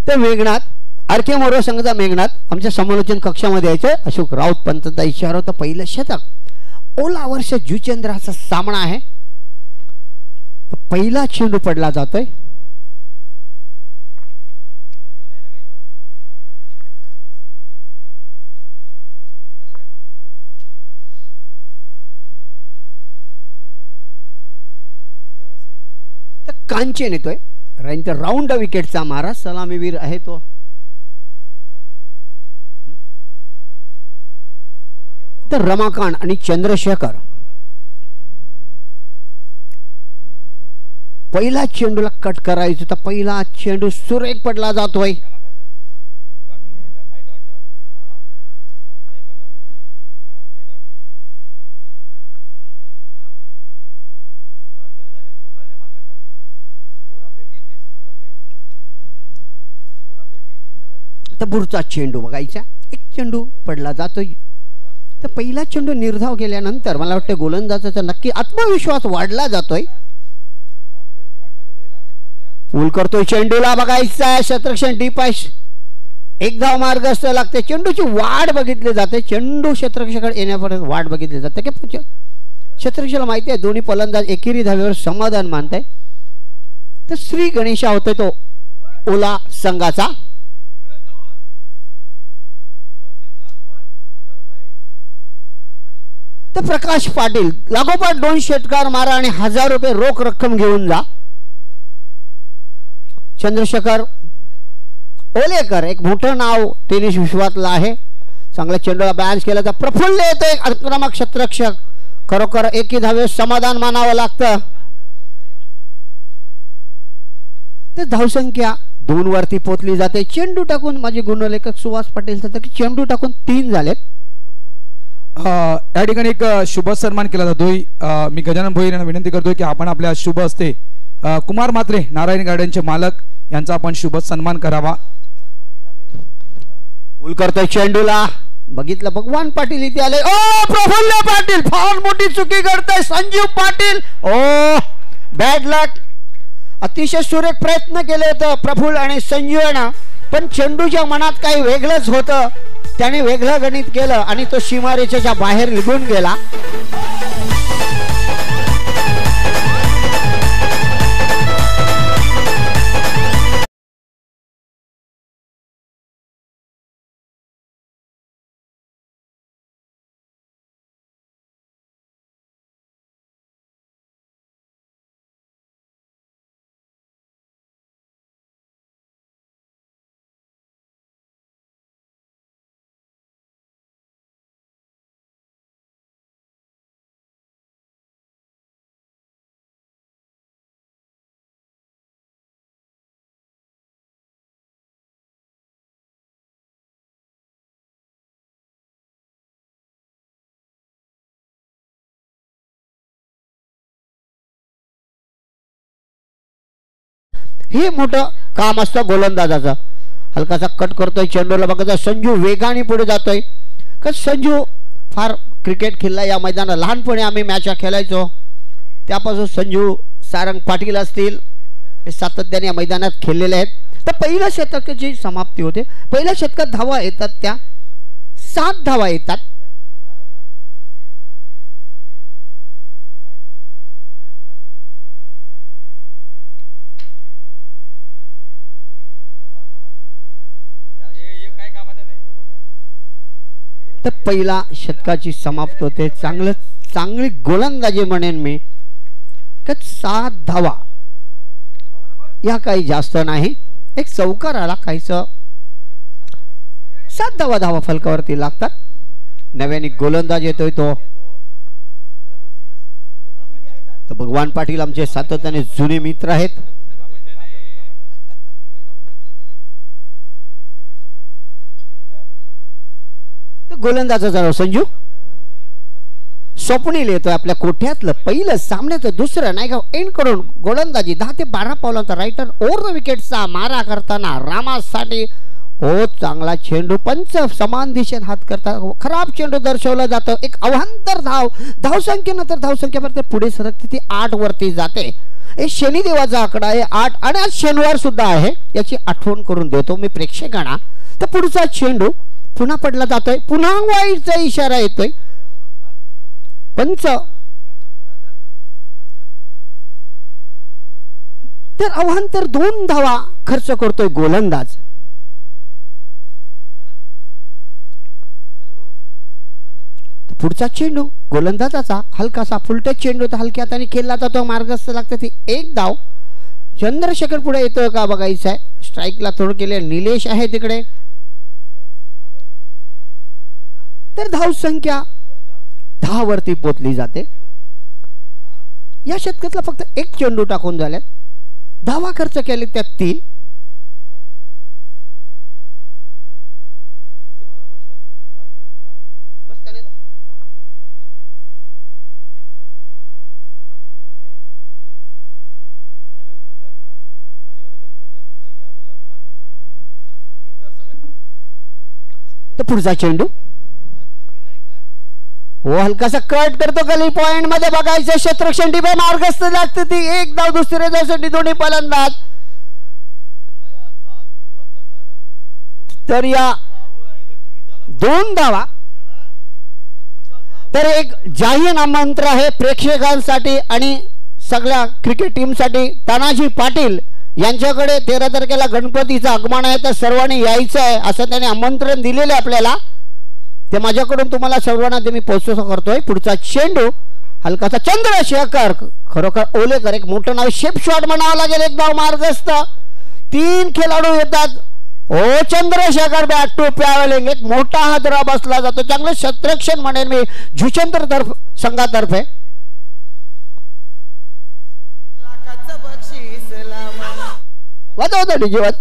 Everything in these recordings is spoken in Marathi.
तर मेघनाथ आरके मोरे संघाचा मेघनाथ आमच्या समालोचन कक्षामध्ये यायचं. अशोक राऊत पंतचा इशारा होता. पहिलं शतक ओला वर्ष जुचंद्राचा सामना आहे. पहिला चेंडू पडला जातोय. तर कांचन येतोय. राऊंड विकेटचा मारा. सलामीवीर आहे तो तर रमाकांत आणि चंद्रशेखर. पहिला चेंडूला कट करायचं तर पहिला चेंडू सुरेख पडला जातोय. तर पुढचा चेंडू बघायचा. एक चेंडू पडला जातोय. तर पहिला चेंडू निर्धाव केल्यानंतर मला वाटतं गोलंदाजाचा नक्की आत्मविश्वास वाढला जातोय. पूल करतोय चेंडूला बघायचा. क्षेत्ररक्षण डीपाश एक धाव मार्गस्थ लागते. चेंडूची वाढ बघितली जाते. चेंडू क्षेत्ररक्षकाकडे येण्यापर्यंत वाढ बघितली जाते की क्षेत्ररक्षकाला माहिती आहे दोन्ही फलंदाज एकेरी धावेवर समाधान मानताय. तर श्री गणेशा होतोय तो ओला संघाचा. तर प्रकाश पाटील लागोपाठ 2 षटकार मारा आणि 1000 रुपये रोख रक्कम घेऊन जा. चंद्रशेखर ओलेकर एक मोठं नाव टेनिस विश्वातलं आहे. चांगल्या चेंडूला बॅलन्स केला तर प्रफुल्ल येतो एक आक्रमक क्षेत्ररक्षक. खरोखर एकी धावे समाधान मानावं लागतं. तर धावसंख्या 2 वरती पोचली जाते. चेंडू टाकून माझे गुणलेखक सुहास पाटील सांगतात की चेंडू टाकून 3 झालेत. या ठिकाणी एक शुभ सन्मान केला जातोय. मी गजानन भोईर यांना विनंती करतोय की आपण आपल्या शुभ हस्ते कुमार म्हात्रे नारायण गार्डनचे मालक यांचा आपण शुभ सन्मान करावा. पूल करतोय चेंडूला बघितलं भगवान पाटील इथे आले. ओ प्रफुल्ल पाटील फार मोठी चुकी करताय. संजीव पाटील ओ बॅड लक. अतिशय सुरेख प्रयत्न केले होते प्रफुल्ल आणि संजीवना पण चेंडूच्या मनात काही वेगळंच होतं. त्याने वेगळं गणित केलं आणि तो सीमारेषेच्या बाहेर निघून गेला. हे मोठं काम असतं गोलंदाजाचं. हलकासा कट करतोय चेंडूला बघा. संजू वेगाने पुढे जातोय. संजू फार क्रिकेट खेळला या मैदानात. लहानपणी आम्ही मॅच खेळायचो त्यापासून संजू सारंग पाटील असतील हे सातत्याने या मैदानात खेळलेले आहेत. तर पहिल्या शतकाची समाप्ती होते. पहिल्या शतकात धावा येतात त्या 7 धावा येतात. तर पहिला शतकाची समाप्त होते. चांगली गोलंदाजी म्हणेन मी. 7 धावा या काही जास्त नाही. एक चौकार आला काहीच 7 धावा फलकावरती लागतात. नव्याने गोलंदाज येतोय तो तर भगवान पाटील आमचे सातत्याने जुने मित्र आहेत. गोलंदाजाचा संजू स्वप्नील येतोय आपल्या कोठ्यातलं पहिलं सामन्याचं दुसरं नाही का एंड करून गोलंदाजी 10 ते 12 पावलांचा रायटर ओव्हर द विकेटचा मारा करताना रामासाठी हो चांगला चेंडू पंच समान दिशेत हात करता खराब चेंडू दर्शवला जातो. एक अवांतर धावसंख्येनंतर धावसंख्येपर्यंत पुढे सरकते ती 8 वरती जाते. हे शनिदेवाचा आकडा आहे 8 आणि आज शनिवार सुद्धा आहे याची आठवण करून देतो मी प्रेक्षकांना. तर पुढचा चेंडू पुन्हा पडला जातोय, पुन्हा वाईटचा इशारा येतोय. पंच तर अवांतर 2 धावा खर्च करतोय गोलंदाज. पुढचा चेंडू गोलंदाजाचा हलकासा फुलटच चेंडू तर हलक्या हाताने खेळला जातो, मार्गस्थ लागते ती 1 धाव. चंद्रशेखर पुढे येतोय का बघायचं आहे. स्ट्राईकला थोड केले निलेश आहे तिकडे. तर धाव संख्या 10 वरती पोचली जाते. या षटकातला फक्त 1 चेंडू टाकून झाल्यात, धावा खर्च केले त्यात 3. तर पुढचा चेंडू हो हलकासा कट करतो गली पॉइंट मध्ये बघायचं. क्षेत्ररक्षण टीम मार्गस्थ लागते ती 1 धाव दुसऱ्या धावसाठी दोन्ही फलंदाज. तर या 2 धावा. तर एक जाहीर आमंत्रण आहे प्रेक्षकांसाठी आणि सगळ्या क्रिकेट टीमसाठी. तानाजी पाटील यांच्याकडे 13 तारखेला गणपतीचं आगमन आहे, तर सर्वांनी यायचं आहे असं त्यांनी आमंत्रण दिलेलं आहे आपल्याला. ते माझ्याकडून तुम्हाला सर्वांना ते मी पोहोचतो करतोय. पुढचा चेंडू हलकासा चंद्रशेखर खरोखर ओलेकर एक मोठं नाव शेप शॉट म्हणावं लागेल. 1 धाव मार्गस्थ. 3 खेळाडू येतात. ओ चंद्रशेखर बॅक टू पॅवलिंग एक मोठा हादरा बसला जातो. चांगलं क्षेत्ररक्षण म्हणेन मी झुचंद्र संघातर्फे. वाजवतो डीजे वाज.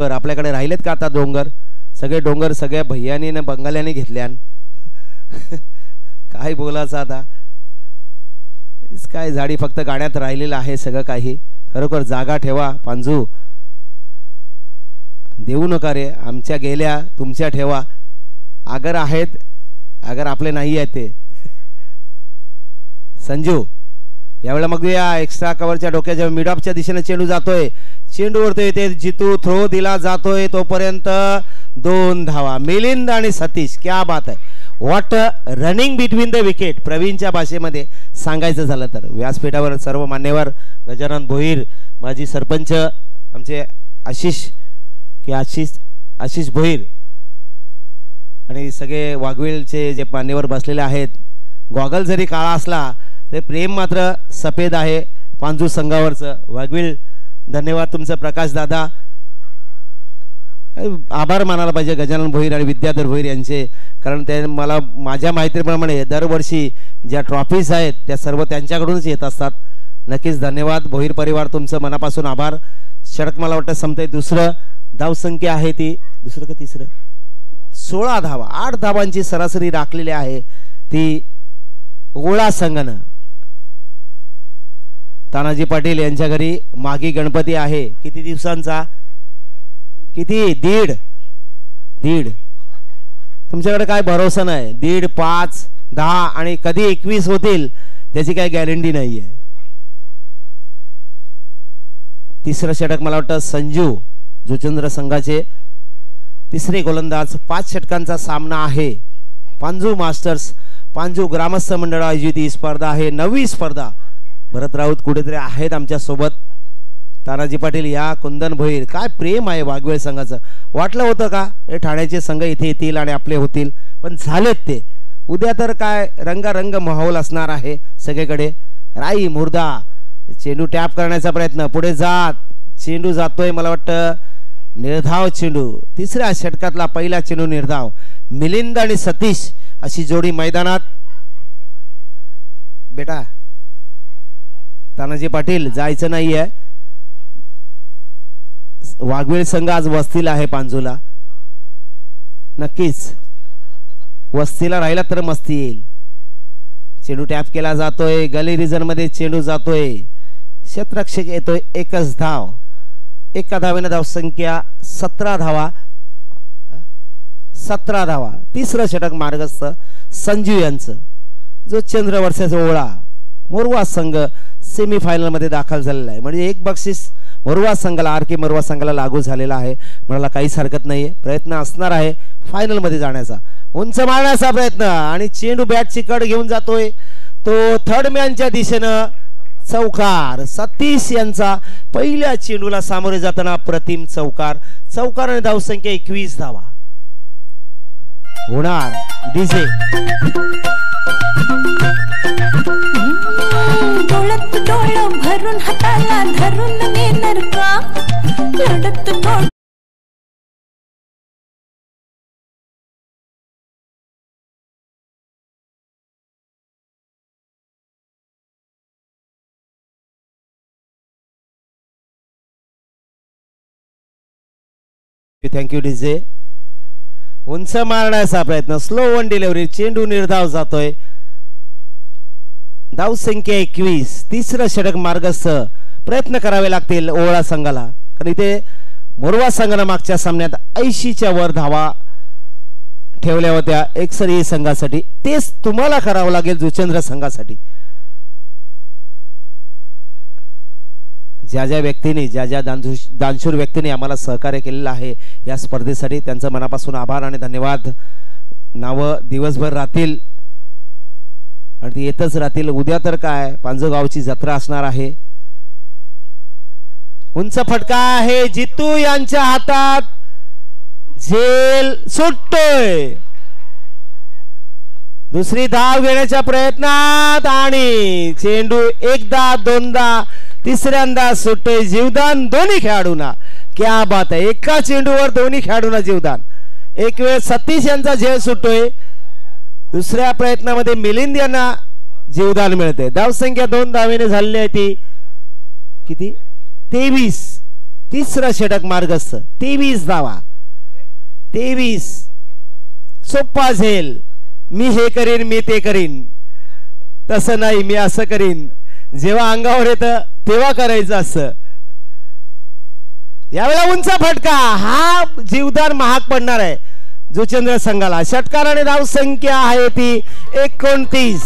आपल्याकडे राहिलेत का आता डोंगर? सगळे सगळ्या भैयानी ने बंगाल्याने घेतल्यान. काय बोलायचं आता. काय झाडी फक्त गाण्यात राहिलेलं आहे सगळं काही. खरोखर जागा ठेवा पांजू. देऊ नका रे. आमच्या गेल्या तुमच्या ठेवा. अगर आहेत अगर आपले नाही आहेत ते. संजू यावेळेला मग या एक्स्ट्रा कव्हरच्या डोक्याच्या मिड ऑफच्या दिशेने चेंडू जातोय. चेंडू वरती येते जितू थ्रो दिला जातोय तोपर्यंत 2 धावा. मिलिंद आणि सतीश क्या बात आहे. What running between the wicket प्रवीणच्या भाषेमध्ये सांगायचं झालं तर. व्यासपीठावर सर्व मान्यवर गजानन भोईर माजी सरपंच आमचे आशिष भोईर आणि सगळे वाघवेलचे जे मान्यवर बसलेले आहेत. गॉगल जरी काळा असला ते प्रेम मात्र सफेद आहे पांजू संघावरचं. वाघवेल धन्यवाद तुमचं प्रकाश दादा. आभार मानायला पाहिजे गजानन भोईर आणि विद्याधर भोईर यांचे. कारण ते मला माझ्या माहितीप्रमाणे दरवर्षी ज्या ट्रॉफीज आहेत त्या सर्व त्यांच्याकडूनच येत असतात. नक्कीच धन्यवाद भोईर परिवार, तुमचं मनापासून आभार. षटक मला वाटतं संपतंय. दुसरं धावसंख्या आहे ती दुसरं का तिसरं 16 धावा, 8 धावांची सरासरी राखलेली आहे ती ओळा संघानं. तानाजी पाटील यांच्या घरी मागी गणपती आहे. किती दिवसांचा? किती? दीड. तुमच्याकडे काय भरोसा नाही. 1.5, 5, 10 आणि कधी 21 होतील त्याची काही गॅरंटी नाहीये. तिसरं षटक मला वाटतं संजू जुचंद्र संघाचे तिसरे गोलंदाज. 5 षटकांचा सामना आहे. पांजू मास्टर्स, पांजू ग्रामस्थ मंडळ आयोजित ही स्पर्धा आहे. 9वी स्पर्धा. भरत राऊत कुठेतरी आहेत आमच्या सोबत. तानाजी पाटील या कुंदन भोईर. काय प्रेम आहे वाघवेळ संघाचं. वाटलं होतं का हे ठाण्याचे संघ इथे येतील आणि आपले होतील, पण झालेत ते. उद्या तर काय रंगारंग माहोल असणार आहे सगळीकडे. राई मुर्दा चेंडू टॅप करण्याचा प्रयत्न, पुढे जात चेंडू जातोय मला वाटतं निर्धाव चेंडू. तिसऱ्या षटकातला पहिला चेंडू निर्धाव. मिलिंद आणि सतीश अशी जोडी मैदानात. बेटा तानाजी पाटील जायचं नाहीये. वाघवेळ संघ आज वस्तीला आहे पांजूला. नक्कीच वस्तीला राहिला तर मस्ती येईल. चेंडू टॅप केला जातोय. गली रिजन मध्ये चेंडू जातोय. क्षेत्ररक्षक येतोय. एकच धाव. एका धावेने धावसंख्या 17 धावा. 17 धावा. तिसरं षटक मार्गस्थ संजू यांचं. जो चंद्रवर्षाचा ओळा मोरवा संघ सेमीफायनल मध्ये दाखल झालेला आहे. म्हणजे एक बक्षीस मोरवा संघाला, आर के मोरवा संघाला लागू झालेला आहे. मला काहीच हरकत नाहीये. प्रयत्न असणार आहे फायनल मध्ये जाण्याचा, उंच मारण्याचा प्रयत्न. आणि चेंडू बॅटची कड घेऊन जातोय तो थर्ड मॅनच्या दिशेनं. चौकार. सतीश यांचा पहिल्या चेंडूला सामोरे जाताना प्रतिम चौकार. चौकाराने धावसंख्या 21 धावा होणार. डीजे डोळ्यात डोळं भरून हाताला धरून नेणार का लढत गोड. Thank you DJ. उंच मारण्याचा प्रयत्न. Slow one delivery. चेंडू निर्धाव जातोय. धावसंख्या 21. तिसरं षटक मार्गस्थ. प्रयत्न करावे लागतील ओळा संघाला, कारण इथे मोरवा संघानं मागच्या सामन्यात 80च्या वर धावा ठेवल्या होत्या एकसरी संघासाठी. तेच तुम्हाला करावं लागेल जुचंद्र संघासाठी. ज्या ज्या व्यक्तीने, ज्या ज्या दानशूर व्यक्तीने आम्हाला सहकार्य केलेलं आहे या स्पर्धेसाठी त्यांचं मनापासून आभार आणि धन्यवाद. नावं दिवसभर राहतील आणि ती येतच राहतील. उद्या तर काय पांजोगावची जत्रा असणार आहे. उंच फटका आहे. जितू यांच्या हातात. झेल सुटतोय. दुसरी धाव घेण्याच्या प्रयत्नात आणि चेंडू एकदा दोनदा तिसऱ्यांदा सुटतोय. जीवदान दोन्ही खेळाडूंना. क्या बात आहे. एका चेंडूवर दोन्ही खेळाडूंना जीवदान. एक वेळ सतीश यांचा झेल सुटतोय. दुसऱ्या प्रयत्नामध्ये मिलिंद यांना जीवदान मिळते. धावसंख्या 2 धावेने झालेली आहे ती किती 23. तिसरं षटक मार्गस्थ. 23 धावा. 23. सोप्पा झेल. मी हे करीन, मी ते करीन, तसं नाही. मी असं करीन. जेव्हा अंगावर येतं तेव्हा करायचं असं. यावेळेला उंच फटका. हा जीवदान महाग पडणार आहे जुचंद्र संघाला. षटकाराने धाव संख्या आहे ती 29.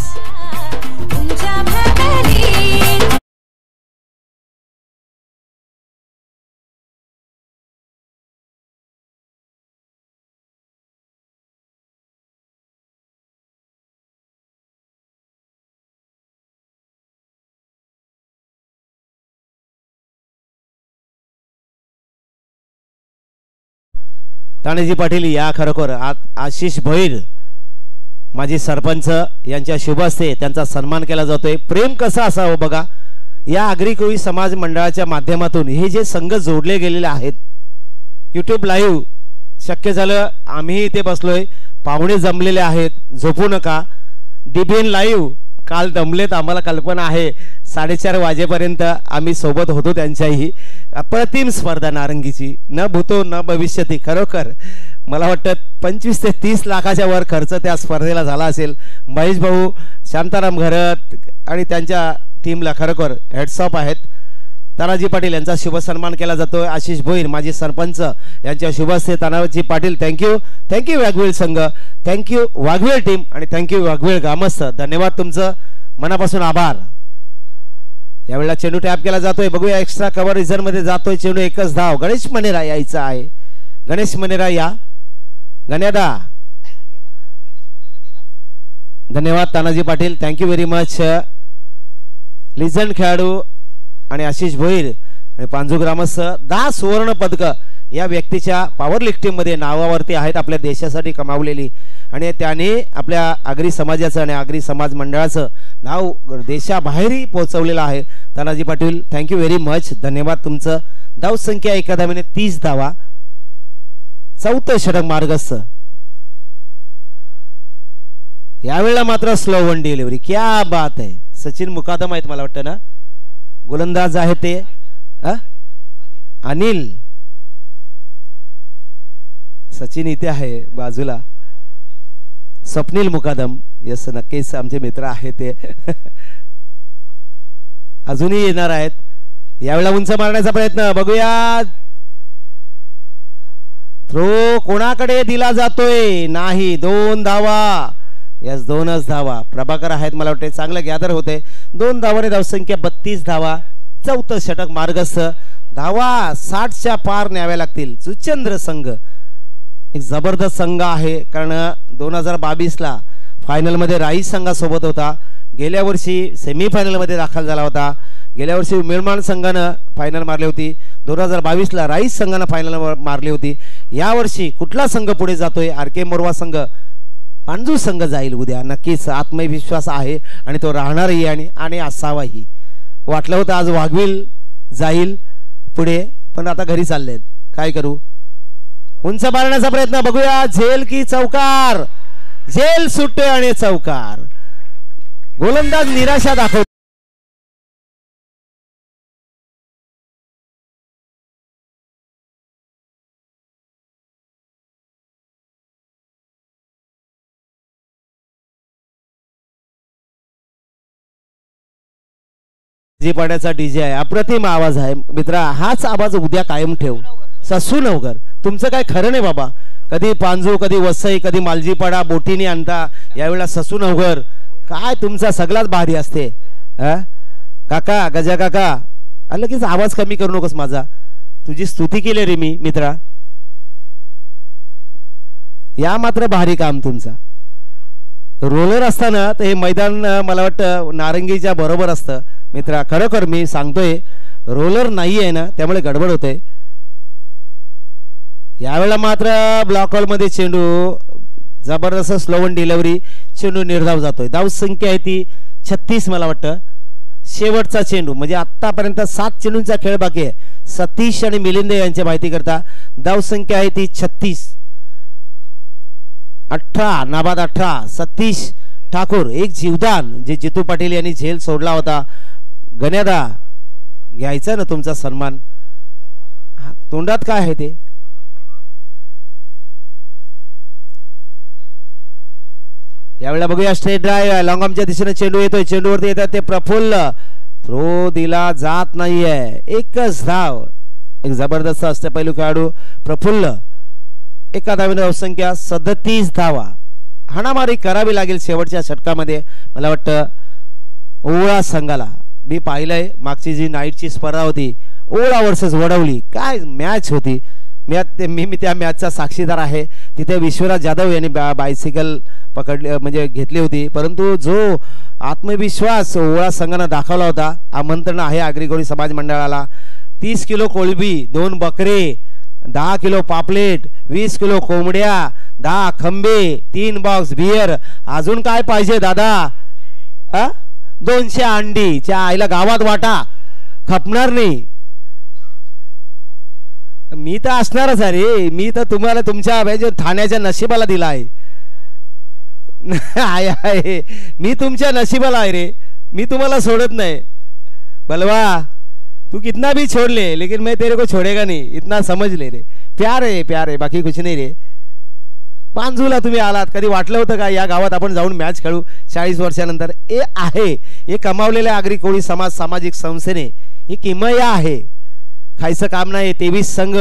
तानाजी पाटील या खरोखर आशिष भोईर माजी सरपंच यांच्या शुभ हस्ते त्यांचा सन्मान केला जातोय. प्रेम कसं असावं बघा. या आगरी समाज मंडळाच्या माध्यमातून हे जे संघ जोडले गेलेले आहेत. YouTube लाईव्ह शक्य झालं. आम्ही इथे बसलोय पाहुणे जमलेले आहेत, झोपू नका. DBN लाईव्ह काल दमलेत, आम्हाला कल्पना आहे. 4:30 वाजेपर्यंत आम्ही सोबत होतो त्यांच्याही. अप्रतिम स्पर्धा नारंगीची, न भूतो न भविष्यती. खरोखर मला वाटतं 25 ते 30 लाखाच्या वर खर्च त्या स्पर्धेला झाला असेल. महेश भाऊ, शांताराम घरत आणि त्यांच्या टीमला खरोखर हेड्स ऑफ आहेत. तानाजी पाटील यांचा शुभ सन्मान केला जातोय. आशिष भोईर माजी सरपंच यांच्या शुभ हस्ते तानाजी पाटील. थँक्यू, थँक्यू वाघवेल संघ, थँक्यू वाघवेल टीम आणि थँक्यू वाघवेल ग्रामस्थ. धन्यवाद, तुमचं मनापासून आभार. यावेळेला चेंडू टॅप केला जातोय. बघूया एक्स्ट्रा कव्हर रिझर्व मध्ये जातोय चेंडू. एकच धाव. गणेश मनेरा यायचा आहे. गणेश मनेरा या. गण्यादा. धन्यवाद Tanaji Patil, thank you very much. Legend खेळाडू आणि आशिष भोईर आणि पांजू ग्रामस्थ 10 सुवर्ण पदक या व्यक्तीच्या पॉवर लिफ्टिंग मध्ये नावावरती आहेत, आपल्या देशासाठी कमावलेली. आणि त्याने आपल्या आगरी समाजाचं आणि आगरी समाज मंडळाचं नाव देशाबाहेरही पोहोचवलेलं आहे. Tanaji Patil, thank you very much. धन्यवाद तुमचं. धाव संख्या 1 धावेने 30 धावा. 4थं षटक मार्गस्थ. यावेळेला मात्र स्लो वन डिलिव्हरी. क्या बात आहे. सचिन मुकादम आहेत मला वाटतं ना, गोलंदाज आहे ते अनिल. सचिन इथे आहे बाजूला. स्वप्नील मुकादम, यस नक्कीच आमचे मित्र आहे ते. अजूनही येणार आहेत. यावेळेला उंच मारण्याचा प्रयत्न. बघूया थ्रो कोणाकडे दिला जातोय. नाही. 2 धावा. यस 2च धावा. प्रभाकर आहेत मला वाटते, चांगलं गॅदर होते. 2 धावाने धावसंख्या 32 धावा. 4थं षटक मार्गस्थ. धावा 60च्या पार न्याव्या लागतील. सुचंद्र संघ एक जबरदस्त संघ आहे, कारण 2022ला फायनलमध्ये राईस संघासोबत होता. गेल्या वर्षी सेमीफायनलमध्ये दाखल झाला होता. गेल्या वर्षी निर्माण संघानं फायनल मारली होती. 2022ला राईस संघानं फायनल मारली होती. यावर्षी कुठला संघ पुढे जातोय? RK मोरवा संघ, पांजू संघ जाईल उद्या. नक्कीच आत्मविश्वास आहे आणि तो राहणारही आणि असावाही. वाटलं होतं आज वाघवील जाईल पुढे, पण आता घरी चाललेत. काय करू? उंच मारण्याचा प्रयत्न. बघूया झेल की चौकार. झेल सुटते आणि चौकार. गोलंदाज निराशा दाखवतो. जी पाड्याचा डीजे आहे. अप्रतिम आवाज आहे मित्रा. हाच आवाज उद्या कायम ठेव. ससू नवगर, तुमचं काय खरं नाही बाबा. कधी पांजू, कधी वसई, कधी मालजीपाडा बोटीने आणता. यावेळेला ससू नवगर. काय तुमचा सगळाच भारी असते. काका, गजा काका, लगेच आवाज कमी करू नकोस माझा. तुझी स्तुती केली रे मी मित्रा. या मात्र भारी काम तुमचा. रोलर असताना तर हे मैदान मला वाटतं नारंगीच्या बरोबर असतं मित्रा. खरोखर मी सांगतोय, रोलर नाही आहे ना, त्यामुळे गडबड होते. यावेळेला मात्र ब्लॉक हॉल मध्ये चेंडू. जबरदस्त स्लोवन डिलिव्हरी. चेंडू निर्धाव जातोय. धाव संख्या आहे ती 36 मला वाटतं. शेवटचा चेंडू म्हणजे आतापर्यंत 7 चेंडूंचा खेळ बाकी आहे. सतीश आणि मिलिंद यांची माहिती करता धाव संख्या आहे ती 36. 18 नाबाद 18. सतीश ठाकूर एक जीवदान जे जितू पाटील यांनी झेल सोडला होता. गण्यादा घ्यायचा ना तुमचा सन्मान. तोंडात काय आहे ते? यावेळेला बघूया स्ट्रेट ड्राइव्ह. लॉंगॉमच्या दिशेने चेंडू येतोय. चेंडूवरती येतात ते प्रफुल्ल. थ्रो दिला जात नाहीये. एकच धाव. एक जबरदस्त अष्टपैलू खेळाडू प्रफुल्ल. एका धावेने धावसंख्या 37 धावा. हाणामारी करावी लागेल शेवटच्या षटकामध्ये मला वाटतं ओळा संघाला. मी पाहिलंय मागची जी नाईटची स्पर्धा होती, ओळा वर्सेस वडवली, काय मॅच होती. मी त्या मॅचचा साक्षीदार आहे. तिथे विश्वराज जाधव यांनी बायसिकल पकडली म्हणजे घेतली होती. परंतु जो आत्मविश्वास ओळा संघानं दाखवला होता. आमंत्रण आहे आगरी समाज मंडळाला. 30 किलो कोळंबी, 2 बकरे, 10 किलो पापलेट, 20 किलो कोंबड्या, 10 खंबे, 3 बॉक्स बियर. अजून काय पाहिजे दादा? 200 अंडी. च्या आईला गावात वाटा खपणार नाही. मी तर असणारच अरे. मी तर तुम्हाला तुमच्या ठाण्याच्या नशिबाला दिला आहे. आहे आहे, मी तुमच्या नशिबाला आहे रे, मी तुम्हाला सोडत नाही. बलवा तू कितना भी छोड़ ले लेकिन मैं तेरे को छोड़ेगा नहीं, इतना समझ ले रे. प्यार आहे बाकी कुछ नाही रे. पांझूला तुम्ही आलात, कधी वाटलं होतं का या गावात आपण जाऊन मॅच खेळू 40 वर्षानंतर? हे आहे, हे कमावलेल्या आगरी कोळी समाज सामाजिक संस्थेने ही किमया आहे. खायचं काम नाही, 23 संघ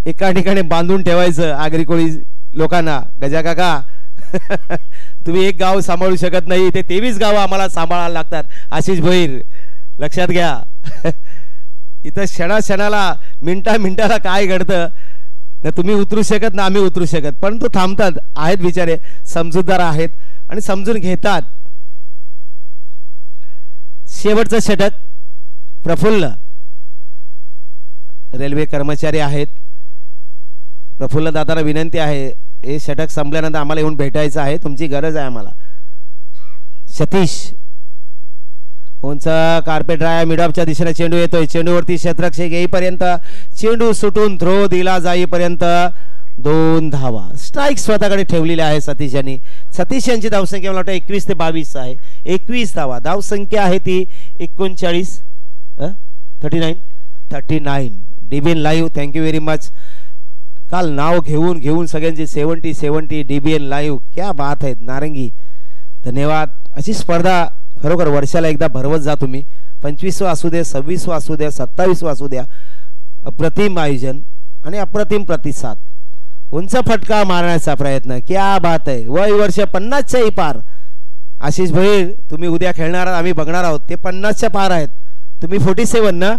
एका ठिकाणी बांधून ठेवायचं आगरी कोळी लोकांना. गजा काका तुम्ही एक गाव सांभाळू शकत नाही, ते 23 गावं आम्हाला सांभाळायला लागतात. आशिष भोईर लक्षात घ्या. इथं क्षणाला मिनिटाला काय घडतं ना तुम्ही उतरू शकत ना आम्ही उतरू शकत, पण तो थांबतात. आहेत बिचारे समजूतदार आहेत आणि समजून घेतात. शेवटचं षटक प्रफुल्ल रेल्वे कर्मचारी आहेत. प्रफुल्ल दादांना विनंती आहे, हे षटक संपल्यानंतर आम्हाला येऊन भेटायचं आहे, तुमची गरज आहे आम्हाला. सतीश उंच कार्पेट राया मिडॉपच्या दिशेने चेंडू येतोय. चेंडूवरती क्षेत्ररक्षक येईपर्यंत, चेंडू सुटून थ्रो दिला जाईपर्यंत 2 धावा. स्ट्राईक स्वतःकडे ठेवलेली आहे सतीश यांनी. सतीश यांची धावसंख्या मला वाटतं 21 ते 22 आहे. 21 धावा. धावसंख्या आहे ती 39 39. DBN live, thank you very much. काल नाव घेऊन सगळ्यांची 70 डीबीएन लाईव्ह, क्या बात आहेत नारंगी, धन्यवाद. अशी स्पर्धा खरोखर वर्षाला एकदा भरवत जा तुम्ही. 25वा असू द्या, 26वा असू द्या, 27वा असू द्या. अप्रतिम आयोजन आणि अप्रतिम प्रतिसाद. उंच फटका मारण्याचा प्रयत्न, क्या बात आहे. वय वर्ष 50च्याही पार. आशिष भैर तुम्ही उद्या खेळणार आहात, आम्ही बघणार आहोत. ते 50च्या पार आहेत, तुम्ही 47 ना.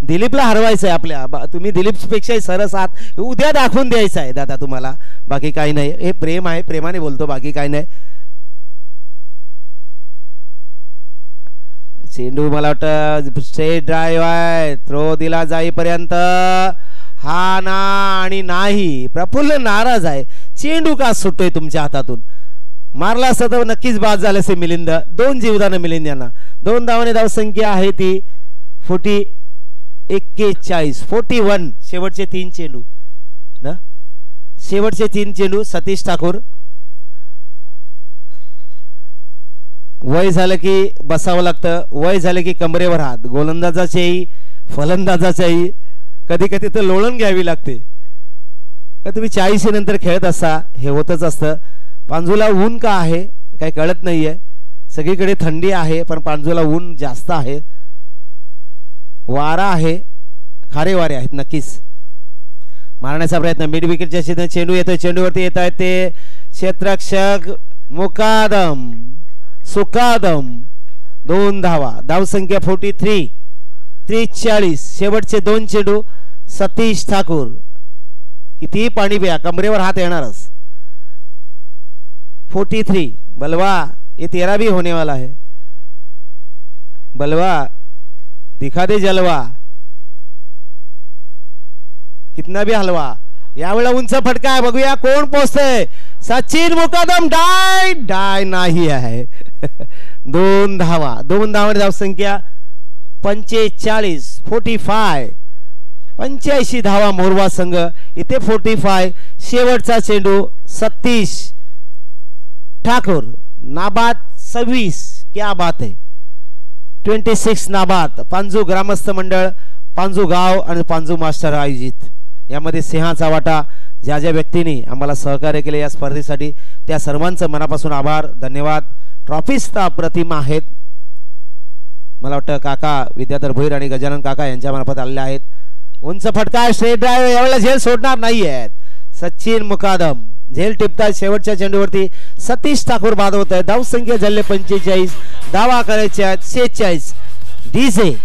दिलीपला हरवायचं आहे आपल्या, तुम्ही दिलीपपेक्षाही सरस आहात. उद्या दाखवून द्यायचं आहे दादा तुम्हाला, बाकी काही नाही. हे प्रेम आहे, प्रेमाने बोलतो, बाकी काही नाही. चेंडू मला वाटतं स्ट्रेट ड्राईव्ह आहे, थ्रो दिला जाईपर्यंत हा ना आणि नाही. प्रफुल्ल नाराज आहे, चेंडू का सुटतोय तुमच्या हातातून. मारला असता तर नक्कीच बाद झाले असे मिलिंद. 2 जीवदान मिलिंद यांना. 2 धावाने धावसंख्या आहे ती 41. शेवटचे 3 चेंडू ना, शेवटचे 3 चेंडू. सतीश ठाकूर वय झालं की बसावं लागतं, वय झालं की कमरेवर हात. गोलंदाजाच्याही फलंदाजाच्याही कधी कधी तर लोळण घ्यावी लागते. तुम्ही 40 नंतर खेळत असता, हे होतच असतं. पांझूला ऊन का आहे काही कळत नाहीये. सगळीकडे थंडी आहे पण पांझूला ऊन जास्त आहे. वारा आहे, खारे वारे आहेत नक्कीच. मारण्याचा प्रयत्न मिड विकेटच्या चेंडू येतोय. चेंडूवरती येत आहेत ते क्षेत्ररक्षक मुकादम सुकादम. 2 धावा. धावसंख्या 43. शेवटचे 2 चेंडू. सतीश ठाकूर किती पाणी प्या, कमरेवर हात येणारच. 43. बलवा ये 13 भी होने वाला है. बलवा दिखा दे जलवा, कितना भी हलवा. यावेळेला उंच फटका आहे, बघूया कोण पोहोचतंय. सचिन मुकादम. डाय नाही आहे. 2 धावा. 2 धावांची धावसंख्या 45. 85 धावा मोरवा संघ. इथे 45. शेवटचा चेंडू सतीश ठाकूर. नाबाद 26. क्या बात है. 26 नाबाद. पांझू ग्रामस्थ मंडळ, पांझू गाव आणि पांझू मास्टर आयोजित. यामध्ये सिंहाचा वाटा. ज्या ज्या व्यक्तींनी आम्हाला सहकार्य केले या स्पर्धेसाठी त्या सर्वांचं मनापासून आभार, धन्यवाद. ट्रॉफीज तर अप्रतिम आहेत. मला वाटतं काका विद्याधर भोईर आणि गजानन काका यांच्या मार्फत आलेले आहेत. उंच फटका, स्ट्रेट ड्राइव्ह. यावेळेला झेल सोडणार नाही आहेत. सचिन मुकादम झेल टिपतात. शेवटच्या चेंडूवरती सतीश ठाकूर बाद होत आहे. धावसंख्या झाले 45. धावा करायच्या 46. डीजे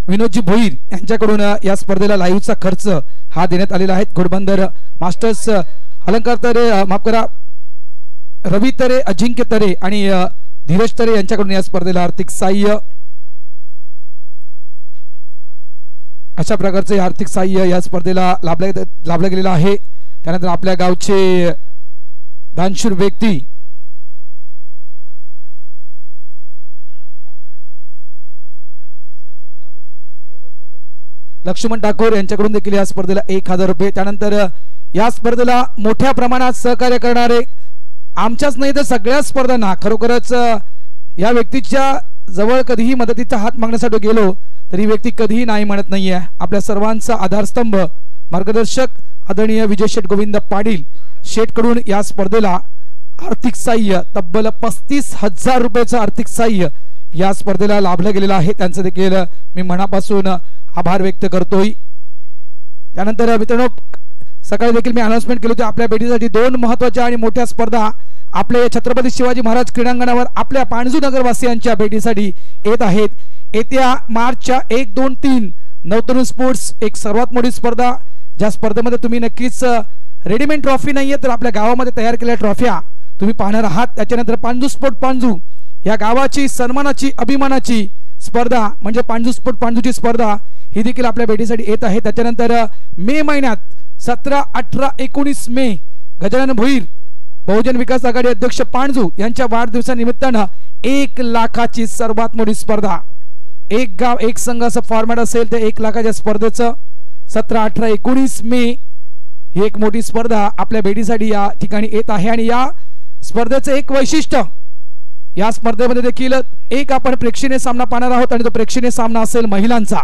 विनोदजी भोईर यांच्याकडून या स्पर्धेला लाईव्हचा खर्च हा देण्यात आलेला आहे. घोडबंदर मास्टर्स अलंकार तरे, माफ करा, रवी तरे, अजिंक्य तरे आणि धीरज तरे यांच्याकडून या स्पर्धेला आर्थिक सहाय्य, अशा प्रकारचे आर्थिक सहाय्य या स्पर्धेला लाभलं गेलेलं आहे. त्यानंतर आपल्या गावचे दानशूर व्यक्ती लक्ष्मण ठाकूर यांच्याकडून देखील या स्पर्धेला 1000 रुपये. त्यानंतर या स्पर्धेला मोठ्या प्रमाणात सहकार्य करणारे आमच्याच नाही तर सगळ्या स्पर्धांना खरोखरच या व्यक्तीच्या जवळ कधीही मदतीचा हात मागण्यासाठी गेलो तरी व्यक्ती कधीही नाही म्हणत नाहीये. आपल्या सर्वांचा आधारस्तंभ मार्गदर्शक आदरणीय विजय शेठ गोविंद पाटील शेठकडून या स्पर्धेला आर्थिक सहाय्य तब्बल 35,000 रुपयाचं आर्थिक सहाय्य या स्पर्धेला लाभलं गेलेलं आहे. त्यांचं देखील मी मनापासून आभार व्यक्त करतोय. त्यानंतर मित्रांनो सकाळी देखील मी अनाउन्समेंट केली होती आपल्या भेटीसाठी 2 महत्त्वाच्या आणि मोठ्या स्पर्धा आपल्या छत्रपती शिवाजी महाराज क्रीडांगणावर आपल्या पाणजू नगरवासियांच्या भेटीसाठी येत आहेत. येत्या मार्चच्या 1, 2, 3 नवतरुण स्पोर्ट्स एक सर्वात मोठी स्पर्धा, ज्या स्पर्धेमध्ये तुम्ही नक्कीच रेडीमेड ट्रॉफी नाहीये तर आपल्या गावामध्ये तयार केलेल्या ट्रॉफ्या तुम्ही पाहणार आहात. त्याच्यानंतर पाणजू स्पोर्ट पाणजू या गावाची सन्मानाची अभिमानाची स्पर्धा म्हणजे पाणजू स्पोर्ट पाणजूची स्पर्धा ही देखील आपल्या भेटीसाठी येत आहे. त्याच्यानंतर मे महिन्यात 17, 18, 19 मे गजानन भोईर बहुजन विकास आघाडी अध्यक्ष पाणजू यांच्या वाढदिवसानिमित्तानं 1 लाखाची सर्वात मोठी स्पर्धा, एक गाव एक संघ असं फॉर्मॅट असेल त्या 1 लाखाच्या स्पर्धेचं 17, 18, 19 मे ही एक मोठी स्पर्धा आपल्या भेटीसाठी या ठिकाणी येत आहे. आणि या स्पर्धेचं एक वैशिष्ट्य, या स्पर्धेमध्ये देखील एक आपण प्रेक्षणीय सामना पाहणार आहोत आणि तो प्रेक्षणीय सामना असेल महिलांचा.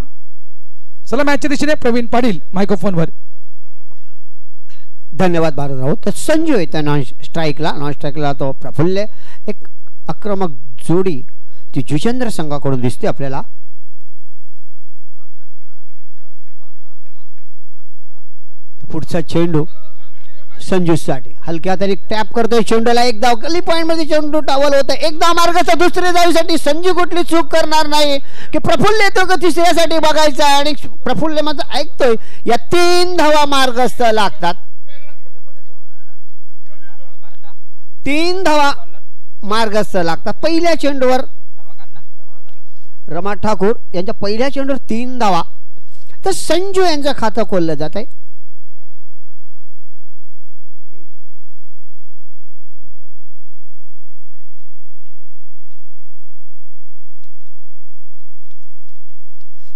चला मॅचच्या दिशेने प्रवीण पाटील मायक्रोफोनवर. धन्यवाद भारतराव. तर संजू येतो नॉन स्ट्राईकला तो प्रफुल्ल, एक आक्रमक जोडी ती जुचेंद्र संघाकडून दिसते आपल्याला. पुढचा चेंडू संजूसाठी हलक्या तरी टॅप करतोय चेंडूला, एक धाव कली पॉइंट मध्ये चेंडू टावल होतं. एकदा मार्गाचा दुसऱ्या धावीसाठी संजू कुठली चूक करणार नाही की प्रफुल्ल येतो का तिसऱ्यासाठी बघायचा आणि प्रफुल्ल माझं ऐकतोय. या 3 धावा मार्गस्थ लागतात, 3 धावा मार्गस्थ लागतात. पहिल्या चेंडूवर रमा ठाकूर यांच्या पहिल्या चेंडूवर 3 धावा, तर संजू यांचं खातं खोललं जात आहे.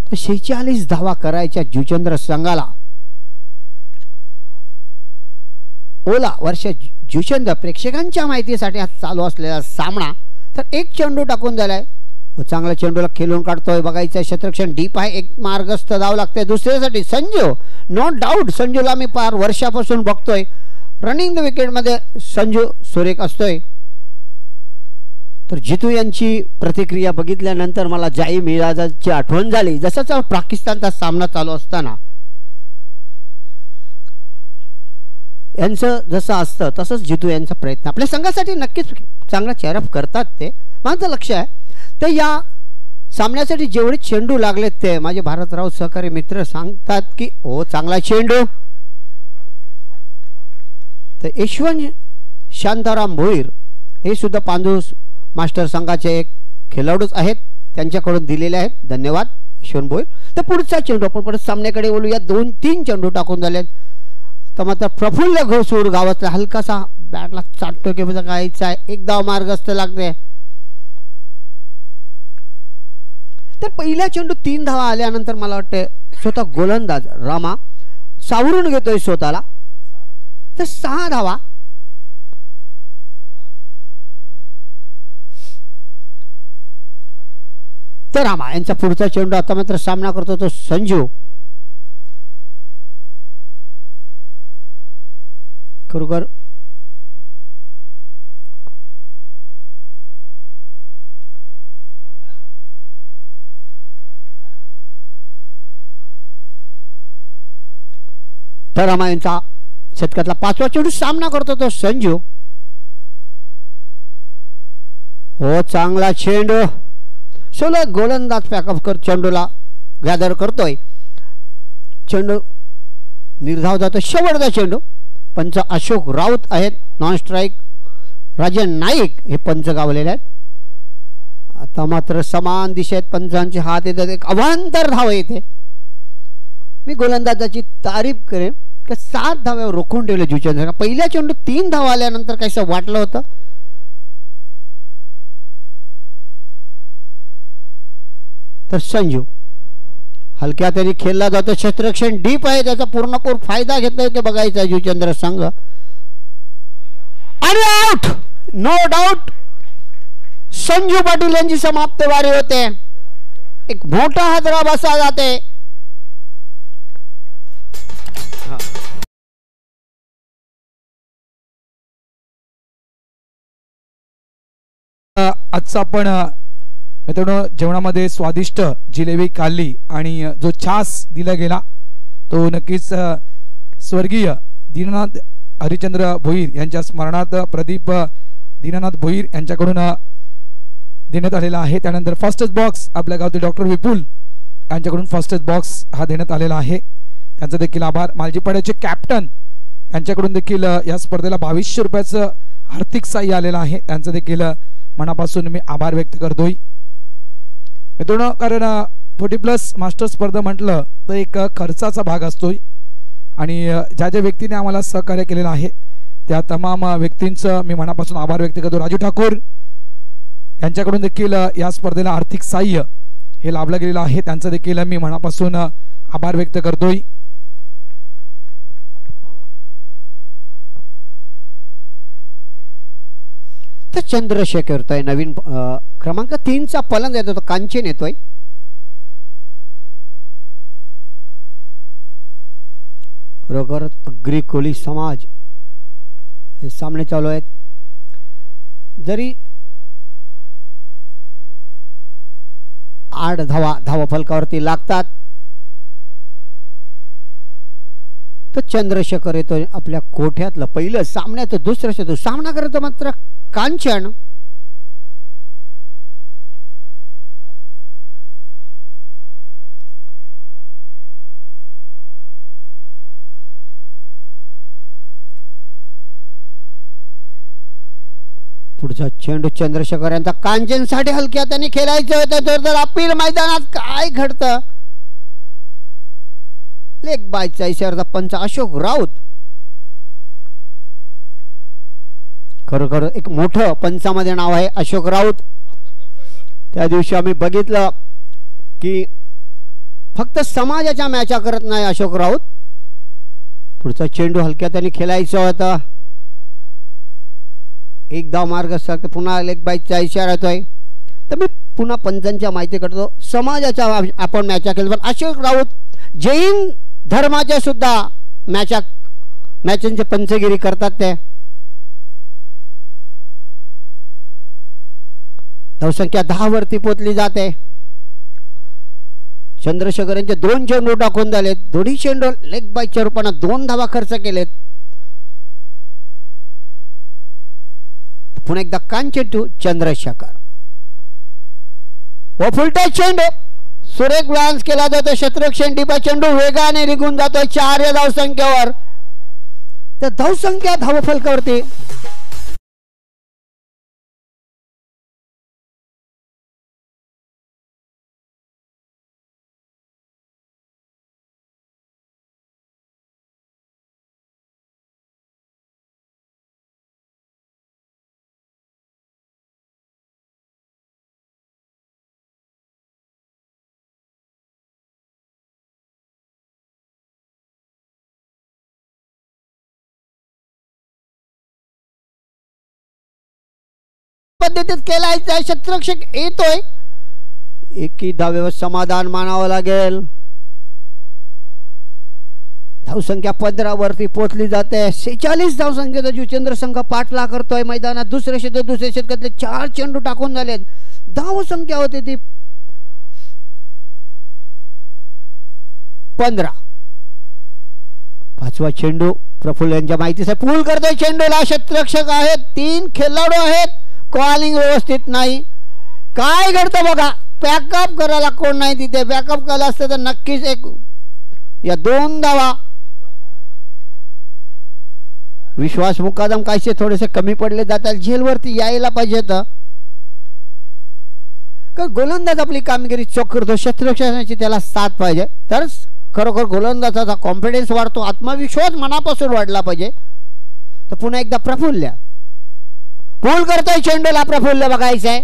तर 46 धावा करायच्या जुचेंद्र संघाला. ओला वर्ष जुचेंद्र प्रेक्षकांच्या माहितीसाठी आज चालू असलेला सामना, तर एक चेंडू टाकून दिलाय, चांगला चेंडूला खेळून काढतोय बघायचं. क्षेत्रक्षण डीप आहे, एक मार्गस्थ धाव लागते दुसऱ्यासाठी. संजू नो डाऊट, संजूला मी पार वर्षापासून बघतोय, रनिंग द विकेट मध्ये संजू सुरेख असतोय. तर जितू यांची प्रतिक्रिया बघितल्यानंतर मला जाई मिराजाची आठवण झाली. जसाचा पाकिस्तानचा सामना चालू असताना यांचं जसं असतं तसंच जितू यांचा प्रयत्न आपल्या संघासाठी नक्कीच चांगला चेअरअप करतात ते, माझं लक्ष आहे. तर या सामन्यासाठी जेवढे चेंडू लागलेत ते माझे भारतराव सहकारी मित्र सांगतात की हो चांगला चेंडू. तर यशवंत शांताराम भोईर हे सुद्धा पांडू मास्टर संघाचे एक खेळाडूच आहेत, त्यांच्याकडून दिलेले आहेत. धन्यवाद यशवंत भोईर. तर पुढचा चेंडू आपण परत सामन्याकडे बोलूया. 2-3 चेंडू टाकून झालेत. तर मात्र प्रफुल्ल घोसूर गावातला हलकासा बॅटला चाटतो की बघायचा आहे, एक धाव मार्गस्थ लागते. तर पहिल्या चेंडू 3 धावा आल्यानंतर मला वाटतं स्वतः गोलंदाज रामा सावरून घेतोय स्वतःला. तर 6 धावा. तर रामा यांचा पुढचा चेंडू आता मात्र सामना करतो तो संजू. खरोखर तर रामा यांचा शतकातला 5वा चेंडू सामना करतो तो संजू. हो चांगला चेंडू, सोलो गोलंदाज पॅकअप कर चेंडूला गॅदर करतोय. चेंडू निर्धाव जातो, शेवटचा चेंडू. पंच अशोक राऊत आहेत, नॉन स्ट्राईक राजन नाईक हे पंच गावलेले आहेत. आता मात्र समान दिशेत पंचांचे हात येतात, एक अवांतर धाव येते. मी गोलंदाजाची तारीफ करेन की 7 धाव्यावर रोखून ठेवले जुचेंद्र. पहिल्या चेंडू 3 धावा आल्यानंतर काहीसं वाटलं होतं. तर संजू हलक्या तरी खेळला जातो, क्षेत्ररक्षण डीप आहे, त्याचा पूर्णपूर फायदा घेतलाय ते बघायचा जुचेंद्र संघ. आणि out, no doubt Sanju Patil यांची समाप्त वारी होते. एक मोठा हादरा बसला जाते. आजचा आपण मित्रांनो जेवणामध्ये स्वादिष्ट जिलेबी खाल्ली आणि जो छास दिला गेला तो नक्कीच स्वर्गीय दीनानाथ हरिचंद्र भोईर यांच्या स्मरणार्थ प्रदीप दीनानाथ भोईर यांच्याकडून देण्यात आलेला आहे. त्यानंतर फर्स्टच बॉक्स आपल्या गावचे डॉक्टर विपुल यांच्याकडून फर्स्टच बॉक्स हा देण्यात आलेला आहे. त्यांचा देखील आभार. मालजीपाड्याचे कॅप्टन यांच्याकडून देखील या स्पर्धेला 2200 रुपयाचं आर्थिक सहाय्य आलेलं आहे. त्यांचं देखील मनापासून मी आभार व्यक्त करतोय मित्रांनो. कारण 40+ मास्टर स्पर्धा म्हटलं तर एक खर्चाचा भाग असतोय आणि ज्या ज्या व्यक्तीने आम्हाला सहकार्य केलेलं आहे त्या तमाम व्यक्तींचं मी मनापासून आभार व्यक्त करतो. राजू ठाकूर यांच्याकडून देखील या स्पर्धेला आर्थिक सहाय्य हे लाभलं गेलेलं आहे. त्यांचं देखील मी मनापासून आभार व्यक्त करतोय. तर चंद्रशेखर येतोय, नवीन क्रमांक 3चा फलंद येतो, तो कांचन येतोय. खरोखर अग्री कोळी समाज हे सामने चालू आहेत. जरी 8 धावा फलकावरती लागतात तर चंद्रशेखर येतोय आपल्या कोठ्यातलं पहिलं सामन्याचं दुसरं शतक. सामना करत मात्र कांचन. पुढचा चेंडू चंद्रशेखर यांचा कांचनसाठी हलक्या त्यांनी खेळायचं होतं. जोरदार अपील मैदानात काय घडतं. लेग बायचा इशारा पंच अशोक राऊत. खरोखर एक मोठं पंचामध्ये नाव आहे अशोक राऊत. त्या दिवशी आम्ही बघितलं की फक्त समाजाच्या मॅचा करत नाही अशोक राऊत. पुढचा चेंडू हलक्या त्यांनी खेळायचं होतं. एक धाव मार्ग असतात. पुन्हा लेग बाईकचा इशारा येतोय. तर मी पुन्हा पंचांच्या माहिती करतो. समाजाच्या आपण मॅचा केलं पण अशोक राऊत जैन धर्माच्या सुद्धा मॅचांचे पंचगिरी करतात. ते धावसंख्या 10 वरती पोचली जाते. चंद्रशेखर यांचे 2 चेंडू टाकून झालेत. दोन्ही चेंडू लेग बाईकच्या रूपाने 2 धावा खर्च केलेत. पुन्हा एकदा कांचन चंद्रशेखर व फुलटा चेंडू सुरेख ग्लान्स केला जातो. क्षेत्ररक्षण डिपा चेंडू वेगाने निघून जातो 4 या धावसंख्येवर. तर धावसंख्या धावफलकावरती पद्धतीत केलाय. क्षेत्ररक्षक येतोय. एकी धावेवर समाधान मानावं लागेल. धावसंख्या 15 वरती पोहोचली जाते. 46 धावसंख्येचा जुचेंद्र संघ पाठला करतोय मैदानात. दुसऱ्या षटकातले 4 चेंडू टाकून झालेत. धावसंख्या होती ती 15. 5वा चेंडू प्रफुल्ल यांच्या माहितीसाठी पूल करतोय. चेंडूला क्षेत्ररक्षक आहेत. 3 खेळाडू आहेत. कॉलिंग व्यवस्थित नाही. काय घडतं बघा. बॅकअप करायला कोण नाही तिथे. बॅकअप केला असतं तर नक्कीच एक या 2 धावा. विश्वास मुकादम कायसे थोडेसे कमी पडले जातात. झेलवरती यायला पाहिजे तर गोलंदाज आपली कामगिरी चोख करतो. क्षेत्ररक्षणाची त्याला साथ पाहिजे तरच खरोखर गोलंदाजाचा कॉन्फिडन्स वाढतो. आत्मविश्वास मनापासून वाढला पाहिजे. तर पुन्हा एकदा प्रफुल्ल पूल करतोय चेंडूला. प्रफुल्ल बघायचं आहे.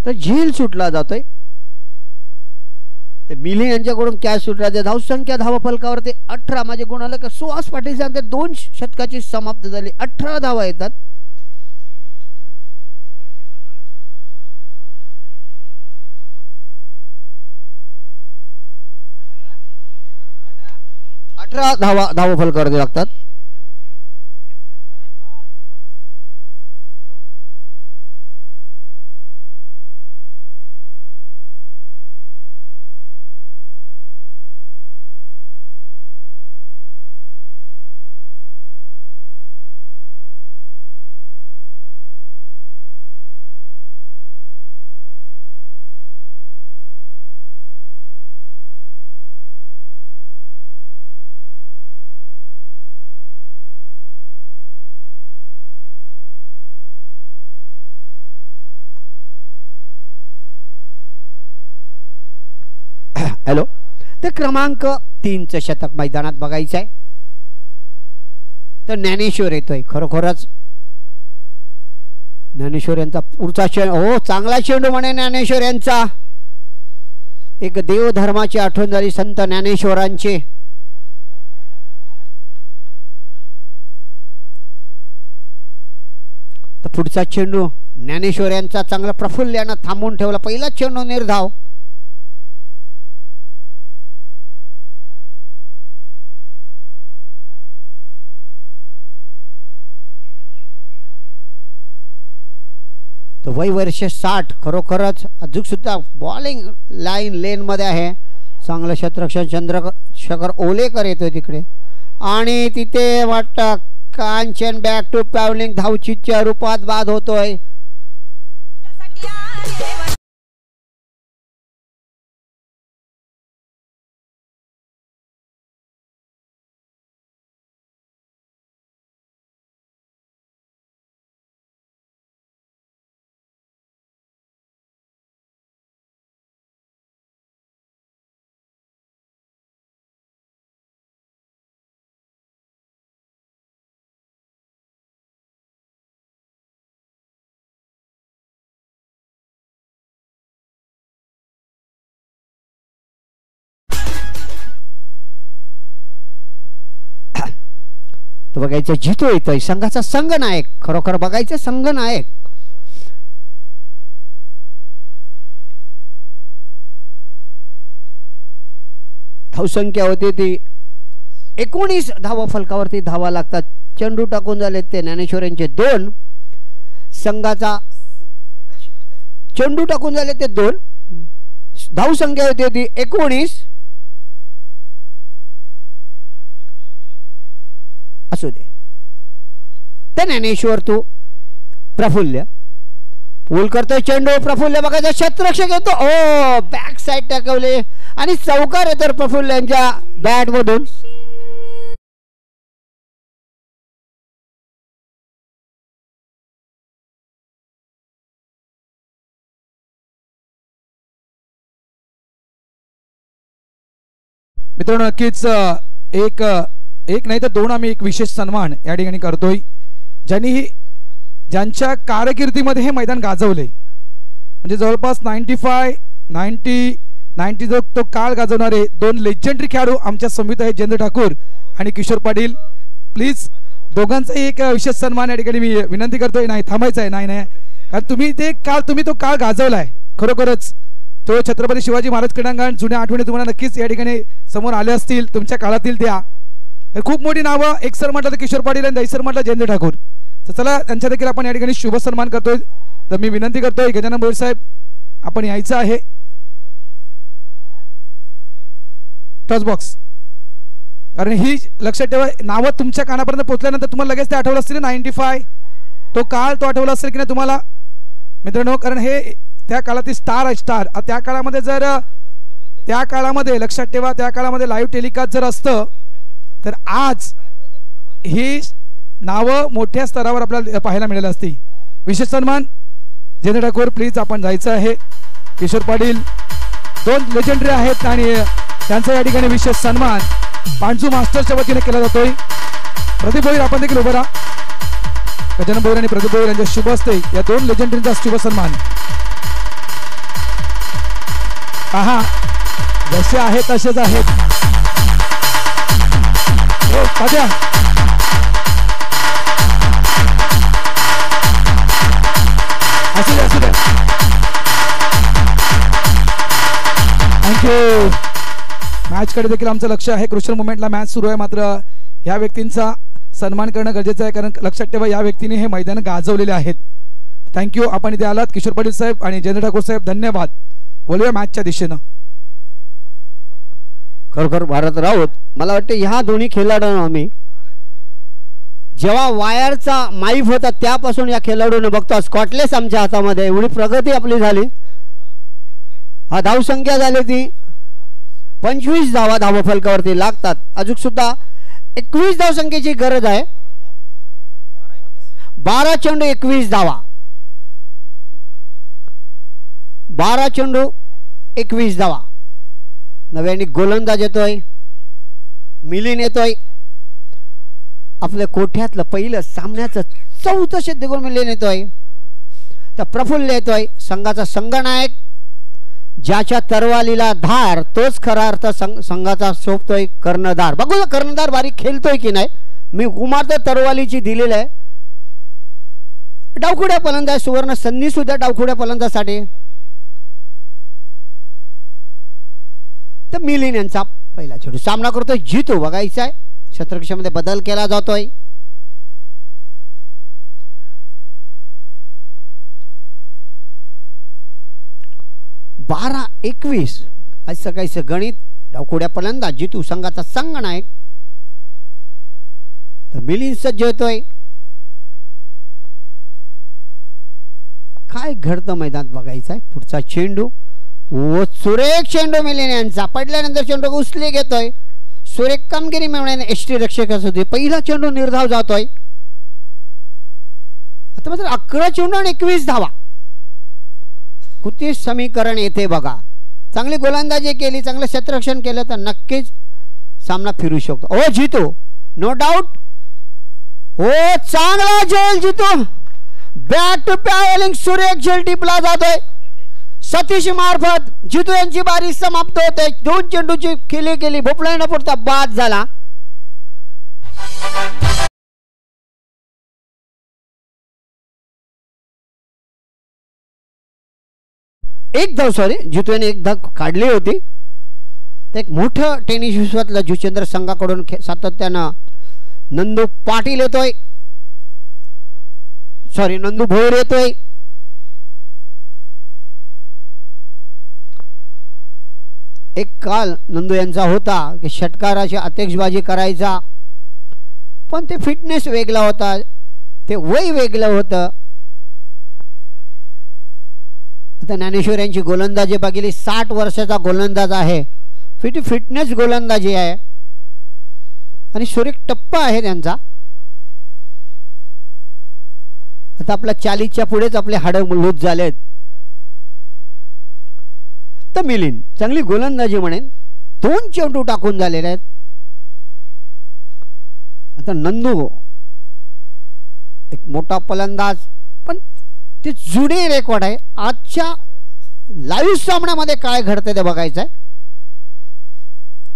तर झेल सुटला जातोय. ते मिली यांच्याकडून कॅच सुटला. ते धावसंख्या धावा फलकावरती 18. माझे गुण आलं का सुहास पाटील सांगते 2 षटकाची समाप्त झाली. 18 धावा येतात. धावा फलकावरती लागतात. हॅलो. तर क्रमांक 3चं शतक मैदानात बघायचं आहे. तर ज्ञानेश्वर येतोय. खरोखरच ज्ञानेश्वर यांचा पुढचा चेंडू. हो चांगला चेंडू म्हणे ज्ञानेश्वर यांचा. एक देवधर्माची आठवण झाली संत ज्ञानेश्वरांची. तर पुढचा चेंडू ज्ञानेश्वर यांचा चांगला. प्रफुल्ल यांना थांबून ठेवला. पहिला चेंडू निर्धाव. वय वर्ष 60. खरोखरच अजून सुद्धा बॉलिंग लाईन लेन मध्ये आहे. चांगलं क्षेत्ररक्षण चंद्रशेखर ओलेकर येतोय तिकडे. आणि तिथे वाटतं कांचन बॅक टू पॅवलिंग धावचीच्या रूपात बाद होतोय. तो बघायचं जितो येतोय. संघाचा संघ नायक. खरोखर बघायचं संघ नायक. धावसंख्या होती ती 19. धावा फलकावरती धावा लागतात. चेंडू टाकून झाले ते ज्ञानेश्वर यांचे 2. संघाचा चेंडू टाकून झाले ते 2. धावसंख्या होती ती 19. असू दे. ते ज्ञानेश्वर तू प्रफुल्ल पूल करतोय चेंडू. प्रफुल्ल बघायचा क्षेत्ररक्षक येतो. ओ बॅक साइड टाकवले आणि चौकार येतो प्रफुल्ल यांच्या बॅट मधून. मित्रांनो नक्कीच एक नाही तर 2 आम्ही एक विशेष सन्मान या ठिकाणी करतोय. ज्यांच्या कारकिर्दीमध्ये हे मैदान गाजवले. म्हणजे जवळपास 90 जो तो काळ गाजवणारे 2 लेजेंडरी खेळाडू आमच्या समितीत आहेत. जयेंद्र ठाकूर आणि किशोर पाटील. प्लीज दोघांचाही एक विशेष सन्मान या ठिकाणी मी विनंती करतोय. नाही थांबायचं आहे. नाही कारण तुम्ही तो काळ गाजवलाय. खरोखरच तो छत्रपती शिवाजी महाराज क्रीडांगण जुन्या आठवणी तुम्हाला नक्कीच या ठिकाणी समोर आले असतील तुमच्या काळातील. त्या खूप मोठी नावं. एक सर म्हटलं तर किशोर पाटील आणि दैसर म्हटलं जयेंद्र ठाकूर. तर चला त्यांच्या देखील आपण या ठिकाणी शुभ सन्मान करतोय. तर मी विनंती करतोय गजानन भोईर साहेब आपण यायचं आहे टच बॉक्स. कारण ही लक्षात ठेवा नावं तुमच्या कानापर्यंत पोहोचल्यानंतर तुम्हाला लगेच ते आठवलं असतील. 95 तो काळ तो आठवला असेल की नाही तुम्हाला मित्रांनो, कारण हे त्या काळातील स्टार आहे. स्टार त्या काळामध्ये जर त्या काळामध्ये लक्षात ठेवा, त्या काळामध्ये लाईव्ह टेलिकास्ट जर असतं तर आज ही नावं मोठ्या स्तरावर आपल्याला पाहायला मिळाली असती. विशेष सन्मान जेने ठाकूर, प्लीज आपण जायचं आहे. किशोर पाटील 2 लेजेंडरी आहेत आणि त्यांचा या ठिकाणी विशेष सन्मान पांचू मास्टर्सच्या वतीने केला जातोय. प्रदीप भोईर आपण देखील उभं राहा. गजानन भोईर आणि प्रदीप भोईर यांच्या शुभ हस्ते या 2 लेजेंडरींचा शुभ सन्मान. पहा जसे आहेत तसेच आहेत. तात्या असू द्या असू द्या. थँक्यू. मॅच कडे देखील आमचं लक्ष आहे. क्रुशियल मोमेंटला मॅच सुरू आहे, मात्र या व्यक्तींचा सन्मान करणं गरजेचं आहे, कारण लक्षात ठेवा या व्यक्तीने हे मैदान गाजवलेले आहेत. थँक्यू. आपण इथे आलात किशोर पाटील साहेब आणि जयेंद्र ठाकूर साहेब, धन्यवाद. बोलूया मॅचच्या दिशेनं. खरोखर भारत राऊत, मला वाटतं ह्या दोन्ही खेळाडूंना आम्ही जेव्हा वायरचा माईफ होता त्यापासून या खेळाडूंना बघतो. स्कॉटलेस आमच्या हातामध्ये, एवढी प्रगती आपली झाली. हा धावसंख्या झाली ती 25 धावा धावफलकावरती लागतात. अजून सुद्धा 21 धावसंख्येची गरज आहे. 12 चेंडू 21 धावा. 12 चेंडू 21 धावा. नव्याने गोलंदाज येतोय, मिलिंद येतोय. आपल्या कोठ्यातलं पहिलं सामन्याचं 4थं शतक मिलिंद येतोय. तर प्रफुल्ल येतोय, संघाचा संघनायक. ज्याच्या तरवालीला धार तोच खरा अर्थ संघाचा शोभतोय कर्णधार. बघू कर्णधार बारीक खेळतोय की नाही. मी कुमार तर तरवालीची दिलेली आहे. डावखुड्या फलंदाज, सुवर्ण संधी सुद्धा डावखुड्या फलंदाजासाठी. तर मिलिंद यांचा पहिला चेंडू सामना करतोय जितू. बघायचा आहे क्षेत्रक्षेत्रामध्ये बदल केला जातोय. बारा 21 असं काहीच गणित. डावखुड्या फलंदाज जितू संघाचा संघनायक. तर मिलिंद सज्ज होतोय. काय घडतं मैदानात बघायचं आहे. पुढचा चेंडू व सुरेख चेंडू मिलिंद यांचा. पडल्यानंतर चेंडू उचले घेतोय. सुरेख कामगिरी मिळवण्याने एसटी रक्षकास होते. पहिला चेंडू निर्धाव जातोय. आता मात्र 11 चेंडू आणि 21 धावा. किती समीकरण येते बघा. चांगली गोलंदाजी केली, चांगलं क्षेत्ररक्षण केलं तर नक्कीच सामना फिरू शकतो. ओ जितू, नो डाऊट. ओ चांगला झेल जितू. बॅक टू बॅलिंग सुरेख झेल टिपला जातोय. सतीश मार्फत जितू यांची बारी समाप्त होते. 2 चेंडूची खेळी केली, भोपळा न पडता बाद झाला. एक धाव, सॉरी, जितू यांनी एक धाव काढली होती. तर एक मोठं टेनिस विश्वातलं जुचेंद्र संघाकडून सातत्यानं नंदू पाटील येतोय. सॉरी, नंदू भोईर येतोय. एक काल नंदू यांचा होता की षटकाराची अध्यक्षबाजी करायचा, पण ते फिटनेस वेगळा होता, ते वय वेगळं होतं. आता ज्ञानेश्वर यांची गोलंदाजी बघितली, 60 वर्षाचा गोलंदाज आहे. फिटनेस गोलंदाजी आहे आणि सुरेख टप्पा आहे त्यांचा. आता आपल्या 40च्या पुढेच आपले हाडं लूज झालेत. तर मिलिंद चांगली गोलंदाजी म्हणेन, 2 चेंडू टाकून झालेले आहेत. आता नंदू एक मोठा फलंदाज, पण ते जुने रेकॉर्ड आहे. आजच्या लाईव्ह सामन्यामध्ये काय घडतंय ते बघायचं आहे.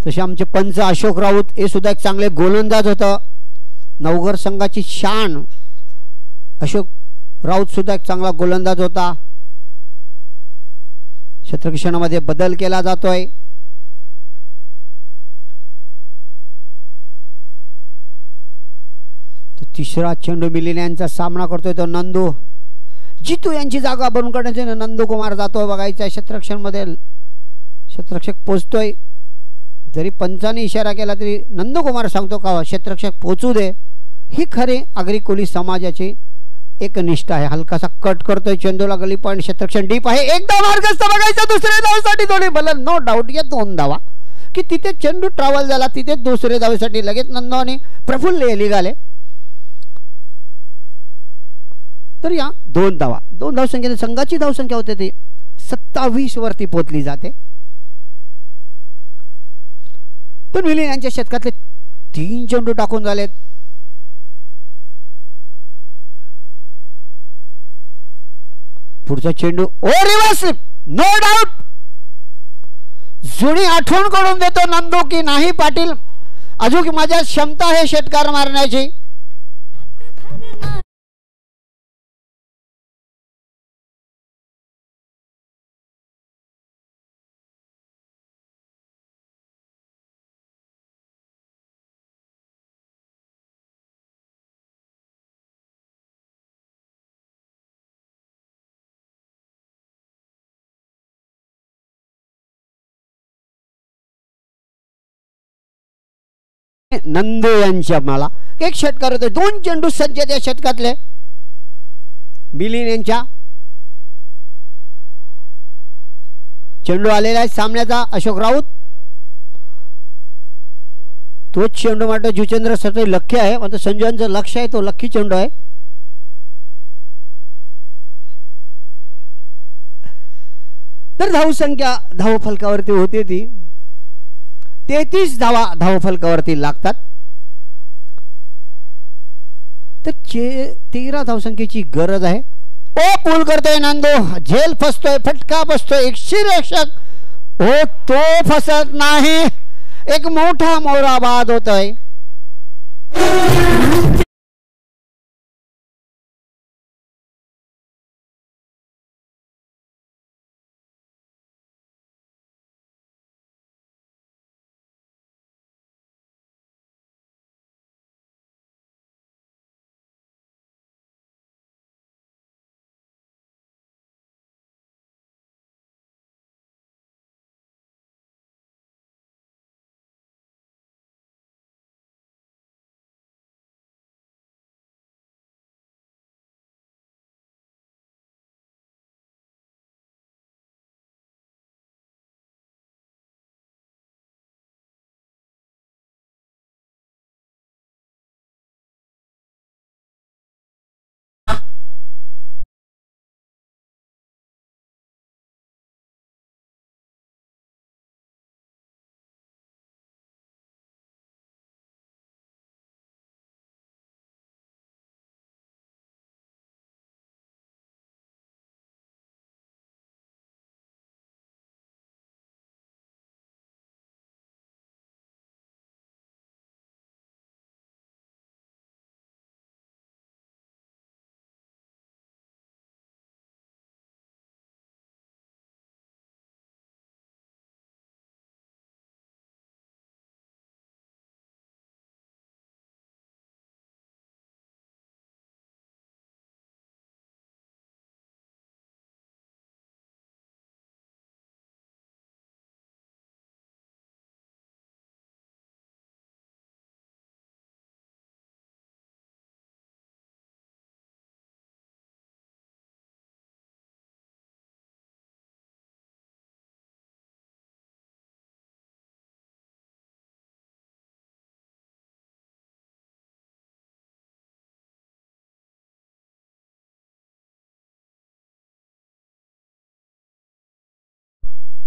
तसे आमचे पंच अशोक राऊत हे सुद्धा एक चांगले गोलंदाज होतं. नवघर संघाची शान अशोक राऊत सुद्धा एक चांगला गोलंदाज होता. क्षेत्ररक्षणामध्ये बदल केला जातोय. तिसरा चेंडू मिलिंद यांचा सामना करतोय तो नंदू. जितू यांची जागा भरून काढण्याचे नंदू कुमार जातोय. बघायचा क्षेत्ररक्षण मध्ये क्षेत्ररक्षक पोचतोय. जरी पंचाने इशारा केला तरी नंदू कुमार सांगतो का क्षेत्ररक्षक पोचू दे. ही खरे आगरी कोली समाजाची एकनिष्ठ आहे. हलकासा कट करतोय चेंडूला, गली पॉइंट क्षेत्ररक्षण डीप आहे. एकदा मार्गस्थ बघायचा दुसऱ्या धावेसाठी दोन्ही बलन नो डाऊट या 2 धावा की तिथे चेंडू ट्रॅव्हल झाला, तिथे दुसऱ्या धावेसाठी लगेच नंदू आणि प्रफुल्ल निघाले. तर या 2 धावा 2 धावसंख्येने संघाची धावसंख्या होते ती 27 वरती पोहोचली जाते. पण मिलिंद यांच्या शतकातले 3 चेंडू टाकून झालेत. पुढचा चेंडू ओ रिव्हर्स नो डाऊट. जुनी आठवण करून देतो नंदू की नाही पाटील अजून माझ्या क्षमता आहे षटकार मारण्याची. नंदू यांच्या मला एक षटकार होते. 2 चेंडू सज्ज त्या षटकातले. मिलिंद यांच्या चेंडू आलेला आहे सामन्याचा. अशोक राऊत तोच चेंडू मात्र जुचेंद्र सर लक्ष्य आहे, मात्र संजूयांचं लक्ष आहे तो लक्की चेंडू आहे. तर धावसंख्या धावफलकावरती होते ती 33 धावा धावफलकावरती लागतात. तर 13 धावसंख्येची गरज आहे. ओ पूल करतोय नंदू, झेल फसतोय, फटका बसतोय. एक शिरक्षक हो तो फसत नाही. एक मोठा मोरा बाद होतोय.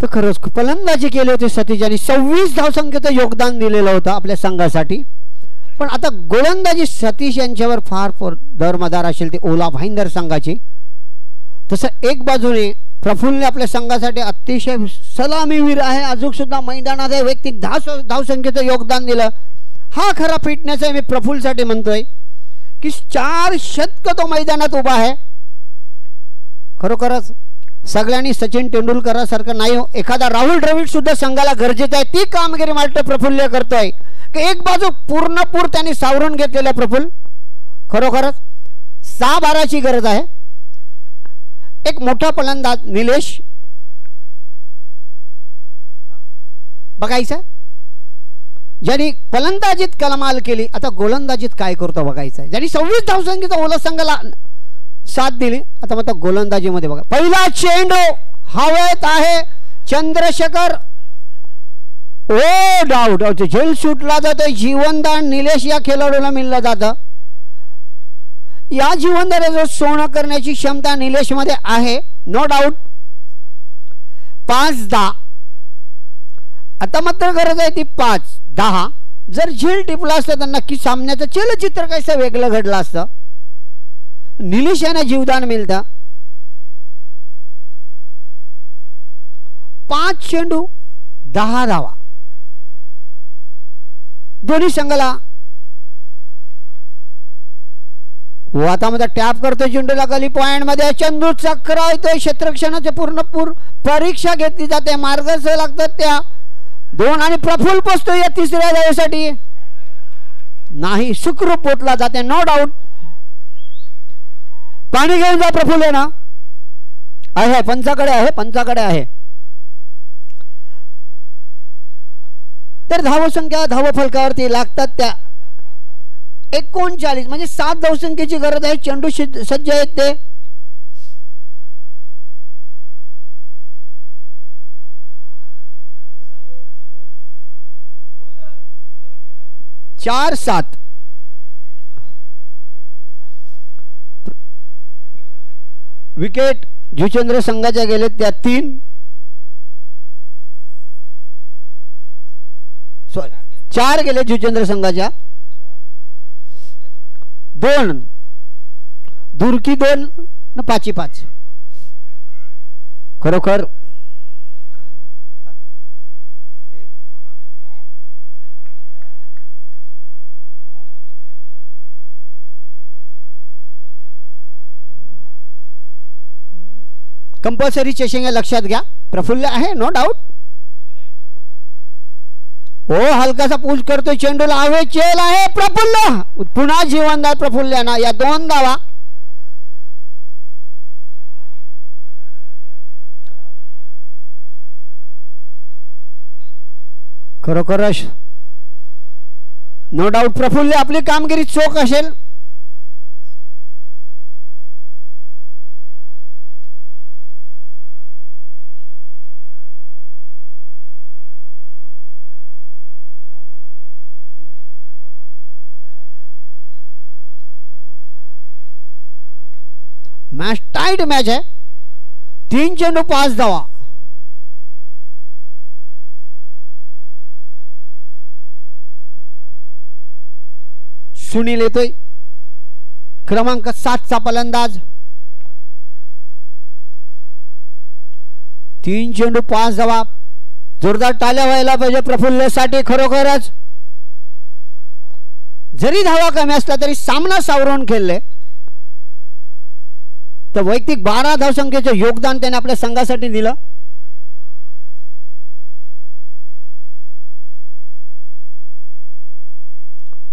तर खरंच फलंदाजी केली होती सतीश यांनी 26 धावसंख्येचं योगदान दिलेलं होतं आपल्या संघासाठी. पण आता गोलंदाजी सतीश यांच्यावर फार दरमदार असेल ती ओला भाईंदर संघाची. तसं एक बाजूने प्रफुल्ल आपल्या संघासाठी अतिशय सलामीवीर आहे, अजून सुद्धा मैदानात व्यक्ती 10 धावसंख्येचं योगदान दिलं. हा खरा फिटनेस आहे. मी प्रफुल्लसाठी म्हणतोय की 4 शतक तो मैदानात उभा आहे. खरोखरच सगळ्यांनी सचिन तेंडुलकरासारखं नाही हो, एखादा राहुल द्रविड सुद्धा संघाला गरजेचं आहे. ती कामगिरी मात्र प्रफुल्ल करतोय की एक बाजू पूर्णपूर त्यांनी सावरून घेतलेलं प्रफुल्ल. खरोखरच 6 बाराची गरज आहे. एक मोठा फलंदाज निलेश बघायचा ज्यांनी फलंदाजीत कमाल केली, आता गोलंदाजीत काय करतो बघायचं. ज्यांनी 26 धावसंख्येचा ओला संघाला साथ दिली. आता मग गोलंदाजीमध्ये बघा, पहिला चेंडू हवेत आहे. चंद्रशेखर ओ डाऊट, झेल सुटला जातोय. जीवनदान निलेश या खेळाडूला मिळलं जातं. या जीवनदानाचं सोनं करण्याची क्षमता निलेशमध्ये आहे, नो डाऊट. 5-10. आता मात्र गरज आहे ती 5-10. जर झेल टिपला असतं तर नक्की सामन्याचं चलचित्र कसं वेगळं घडलं असतं. निलेश यांना जीवदान मिळतं. 5 चेंडू 10 धावा. दोन्ही संघाला व आता मध्ये टॅप करतोय चेंडूला गली पॉइंट मध्ये. चंदू चक्र येतोय. क्षेत्ररक्षणाचे पूर्णपूर परीक्षा घेतली जाते. मार्गदर्शक लागतात त्या 2 आणि प्रफुल्ल पोचतोय या तिसऱ्या धावेसाठी. नाही, सुखरूप पोचला जाते, नो डाऊट. पाणी घेऊन जा प्रफुल्ल ना. आहे पंचाकडे आहे, पंचाकडे आहे. तर धावसंख्या धावफलकावरती लागतात त्या 39, म्हणजे 7 धावसंख्येची गरज आहे. चेंडू सज्ज आहेत ते. चार 7. विकेट जुचंद्र संघाच्या गेले त्या 3. सॉरी 4 गेले जुचंद्र संघाच्या. 2 दुर्की 2 न 5-5. खरोखर कंपल्सरी चेसिंग लक्षात घ्या. प्रफुल्ल आहे, नो डाऊट. ओ हलकासा पूज करतोय चेंडूला. हवे चेल आहे. प्रफुल्ल पुन्हा जीवनदार प्रफुल्ल्याना या 2 धावा. खरोखरच नो डाऊट प्रफुल्ल आपली कामगिरी चोख असेल. मॅच टाइट मॅच आहे. 3 चेंडू 5 धावा. सुनील येतोय, क्रमांक 7 चा फलंदाज. 3 चेंडू 5 धावा. जोरदार टाळ्या व्हायला पाहिजे प्रफुल्लसाठी. खरोखरच जरी धावा कमी असला तरी सामना सावरून खेळले. तर वैयक्तिक 12 धावसंख्येचे योगदान त्याने आपल्या संघासाठी दिलं.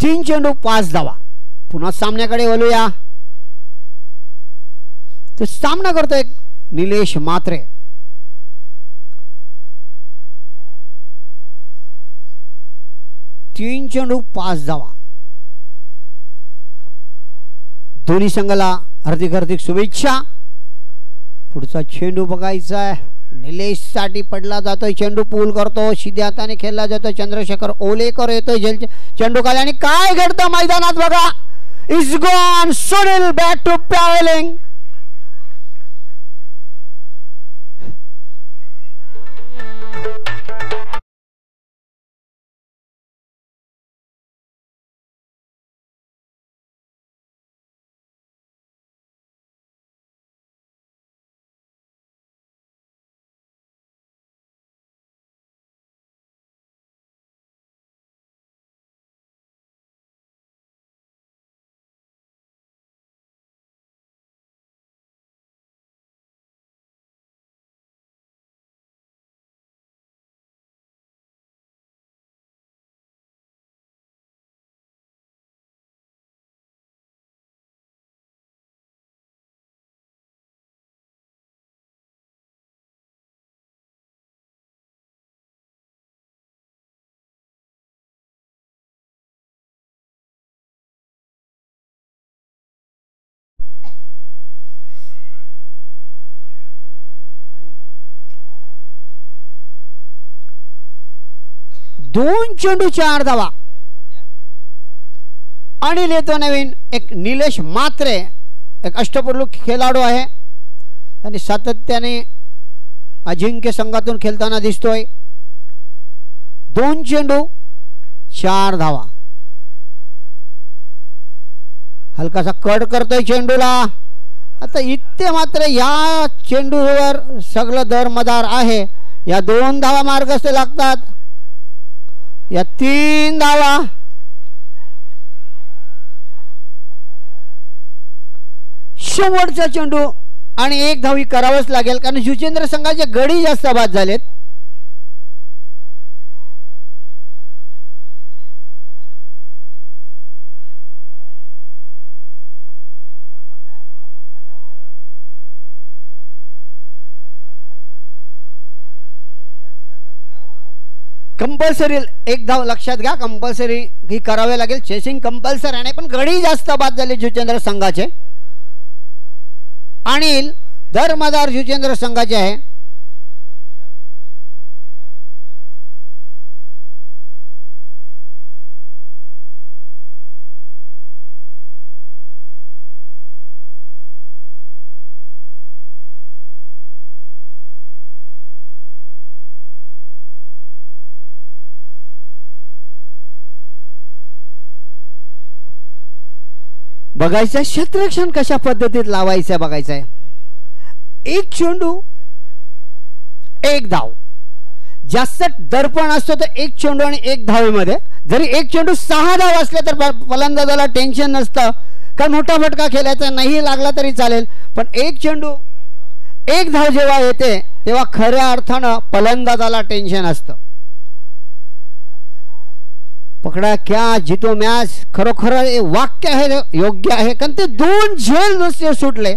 तीन चेंडू 5 धावा. पुन्हा सामन्याकडे वळूया. तो सामना करतोय निलेश मात्रे. तीन चेंडू 5 धावा. दोन्ही संघाला हार्दिक शुभेच्छा. पुढचा चेंडू बघायचा आहे. निलेश साठी पडला जातोय. चेंडू पूल करतो. शिद्या हाताने खेळला जातो. चंद्रशेखर ओलेकर येतोय. चेंडू खाली आणि काय घडतं मैदानात बघा. Is gone. Sunil back to pavilion. 2 चेंडू 4 धावा. अनिल येतो नवीन. एक निलेश मात्रे एक अष्टपैलू खेळाडू आहे आणि सातत्याने अजिंक्य संघातून खेळताना दिसतोय. 2 चेंडू 4 धावा. हलकासा कट करतोय चेंडूला. आता इथे मात्र या चेंडूवर सगळं दरमदार आहे. या 2 धावा मार्गस्थ लागतात. या 3 धावा. शेवटचा चेंडू आणि 1 धावी करावंच लागेल कारण जुचेंद्र संघाचे गडी जास्त बाद झालेत. कंपल्सरी 1 धाव लक्षात घ्या. कंपल्सरी ही करावे लागेल. चेसिंग कंपल्सरी आहे पण गडी जास्त बाद झाले जुचेंद्र संघाचे. अनिल धर्मदार जुचेंद्र संघाचे आहे. बघायचं क्षेत्ररक्षण कशा पद्धतीत लावायचं बघायचं आहे. 1 चेंडू 1 धाव. जास्त दर्पण असतो तर 1 चेंडू आणि 1 धावेमध्ये. जरी 1 चेंडू 6 धाव असले तर फलंदाजाला टेन्शन नसतं कारण मोठा फटका खेळायचा नाही लागला तरी चालेल. पण 1 चेंडू 1 धाव जेव्हा येते तेव्हा खऱ्या अर्थानं फलंदाजाला टेन्शन असतं. पकडा क्या जितो मॅच खरोखर वाक्य आहे योग्य आहे कारण ते 2 झेल नुसते सुटले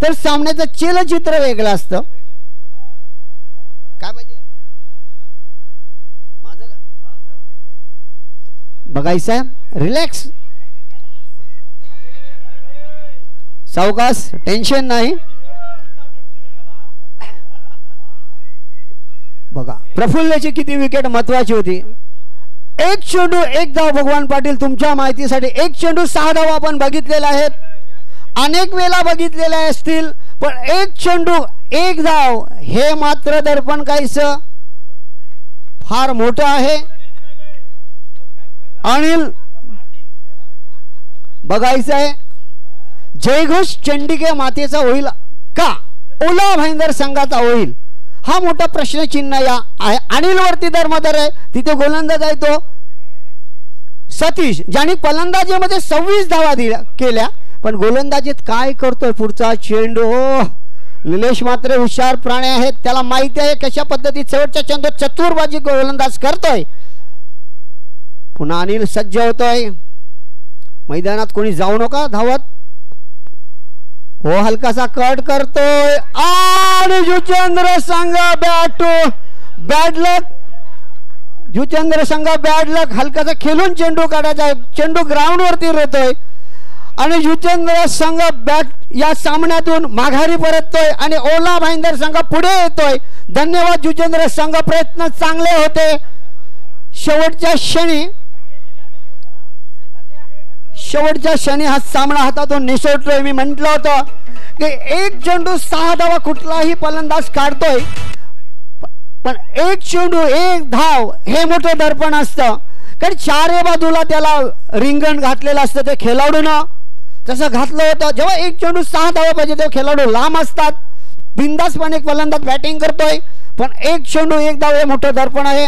तर सामन्याचं चलचित्र वेगळं असतं. काय पाहिजे माझं बघायचं रिलॅक्स सावकाश टेन्शन नाही. बघा प्रफुल्लची किती विकेट महत्वाची होती. 1 चेंडू 1 धाव. भगवान पाटील तुमच्या माहितीसाठी 1 चेंडू 6 धाव आपण बघितलेला आहेत. अनेक वेळा बघितलेले असतील पण 1 चेंडू 1 धाव हे मात्र दर्पण काहीसं फार मोठं आहे. अनिल बघायचं आहे जयघोष चंडिके मातेचा होईल का ओला भाईंदर संघाचा होईल हा मोठा प्रश्नचिन्ह या आहे. अनिल वरती दरमदार आहे. तिथे गोलंदाज आहे तो सतीश ज्याने फलंदाजीमध्ये 26 धावा केल्या पण गोलंदाजीत काय करतोय पुढचा चेंडू. निलेश मात्र हुशार प्राणी आहेत. त्याला माहिती आहे कशा पद्धतीत शेवटच्या चेंडू चतुरबाजी गोलंदाज करतोय. पुन्हा अनिल सज्ज होतोय. मैदानात कोणी जाऊ नका धावत. हो हलकासा कट करतोय आणि जुचेंद्र संघ बॅड लक. जुचेंद्र संघ बॅड लक. हलकासा खेळून चेंडू काढायचा. चेंडू ग्राउंड वरती येतोय आणि जुचेंद्र संघ बॅट या सामन्यातून माघारी परततोय आणि ओला भाईंदर संघ पुढे येतोय. धन्यवाद जुचेंद्र संघ. प्रयत्न चांगले होते. शेवटच्या क्षणी हा सामना हातातून निसटतोय. मी म्हटलं होतं की 1 चेंडू 6 धावा कुठलाही फलंदाज काढतोय पण 1 चेंडू 1 धाव हे मोठं दर्पण असतं कारण 4 बाजूला त्याला रिंगण घातलेलं असतं ते खेळाडूनं तसं घातलं होतं. जेव्हा 1 चेंडू 6 धावा पाहिजे तेव्हा खेळाडू लांब असतात. बिंदासपणे फलंदाज बॅटिंग करतोय पण 1 चेंडू 1 धाव हे मोठं दर्पण आहे.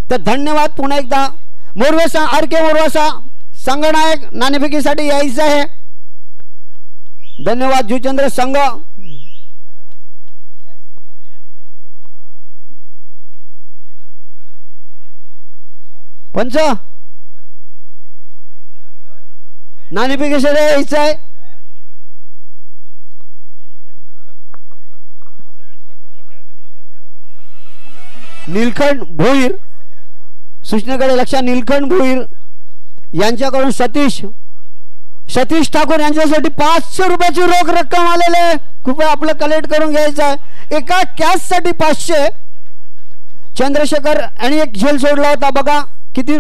तर धन्यवाद पुन्हा एकदा. मोरवेसा RK मोरवेसा संघनायक नाणेफेकीसाठी यायचं आहे. धन्यवाद जुचेंद्र संघ. पंच नाणेफेकीसाठी यायचं आहे. नीलखंड भोईर सूचनेकडे लक्ष. नीलखंड भोईर यांच्याकडून सतीश ठाकूर यांच्यासाठी 500 रुपयाची रोख रक्कम आलेले. कृपया आपलं कलेक्ट करून घ्यायचं आहे. एका कॅश साठी 500 चंद्रशेखर आणि एक झेल सोडला होता बघा किती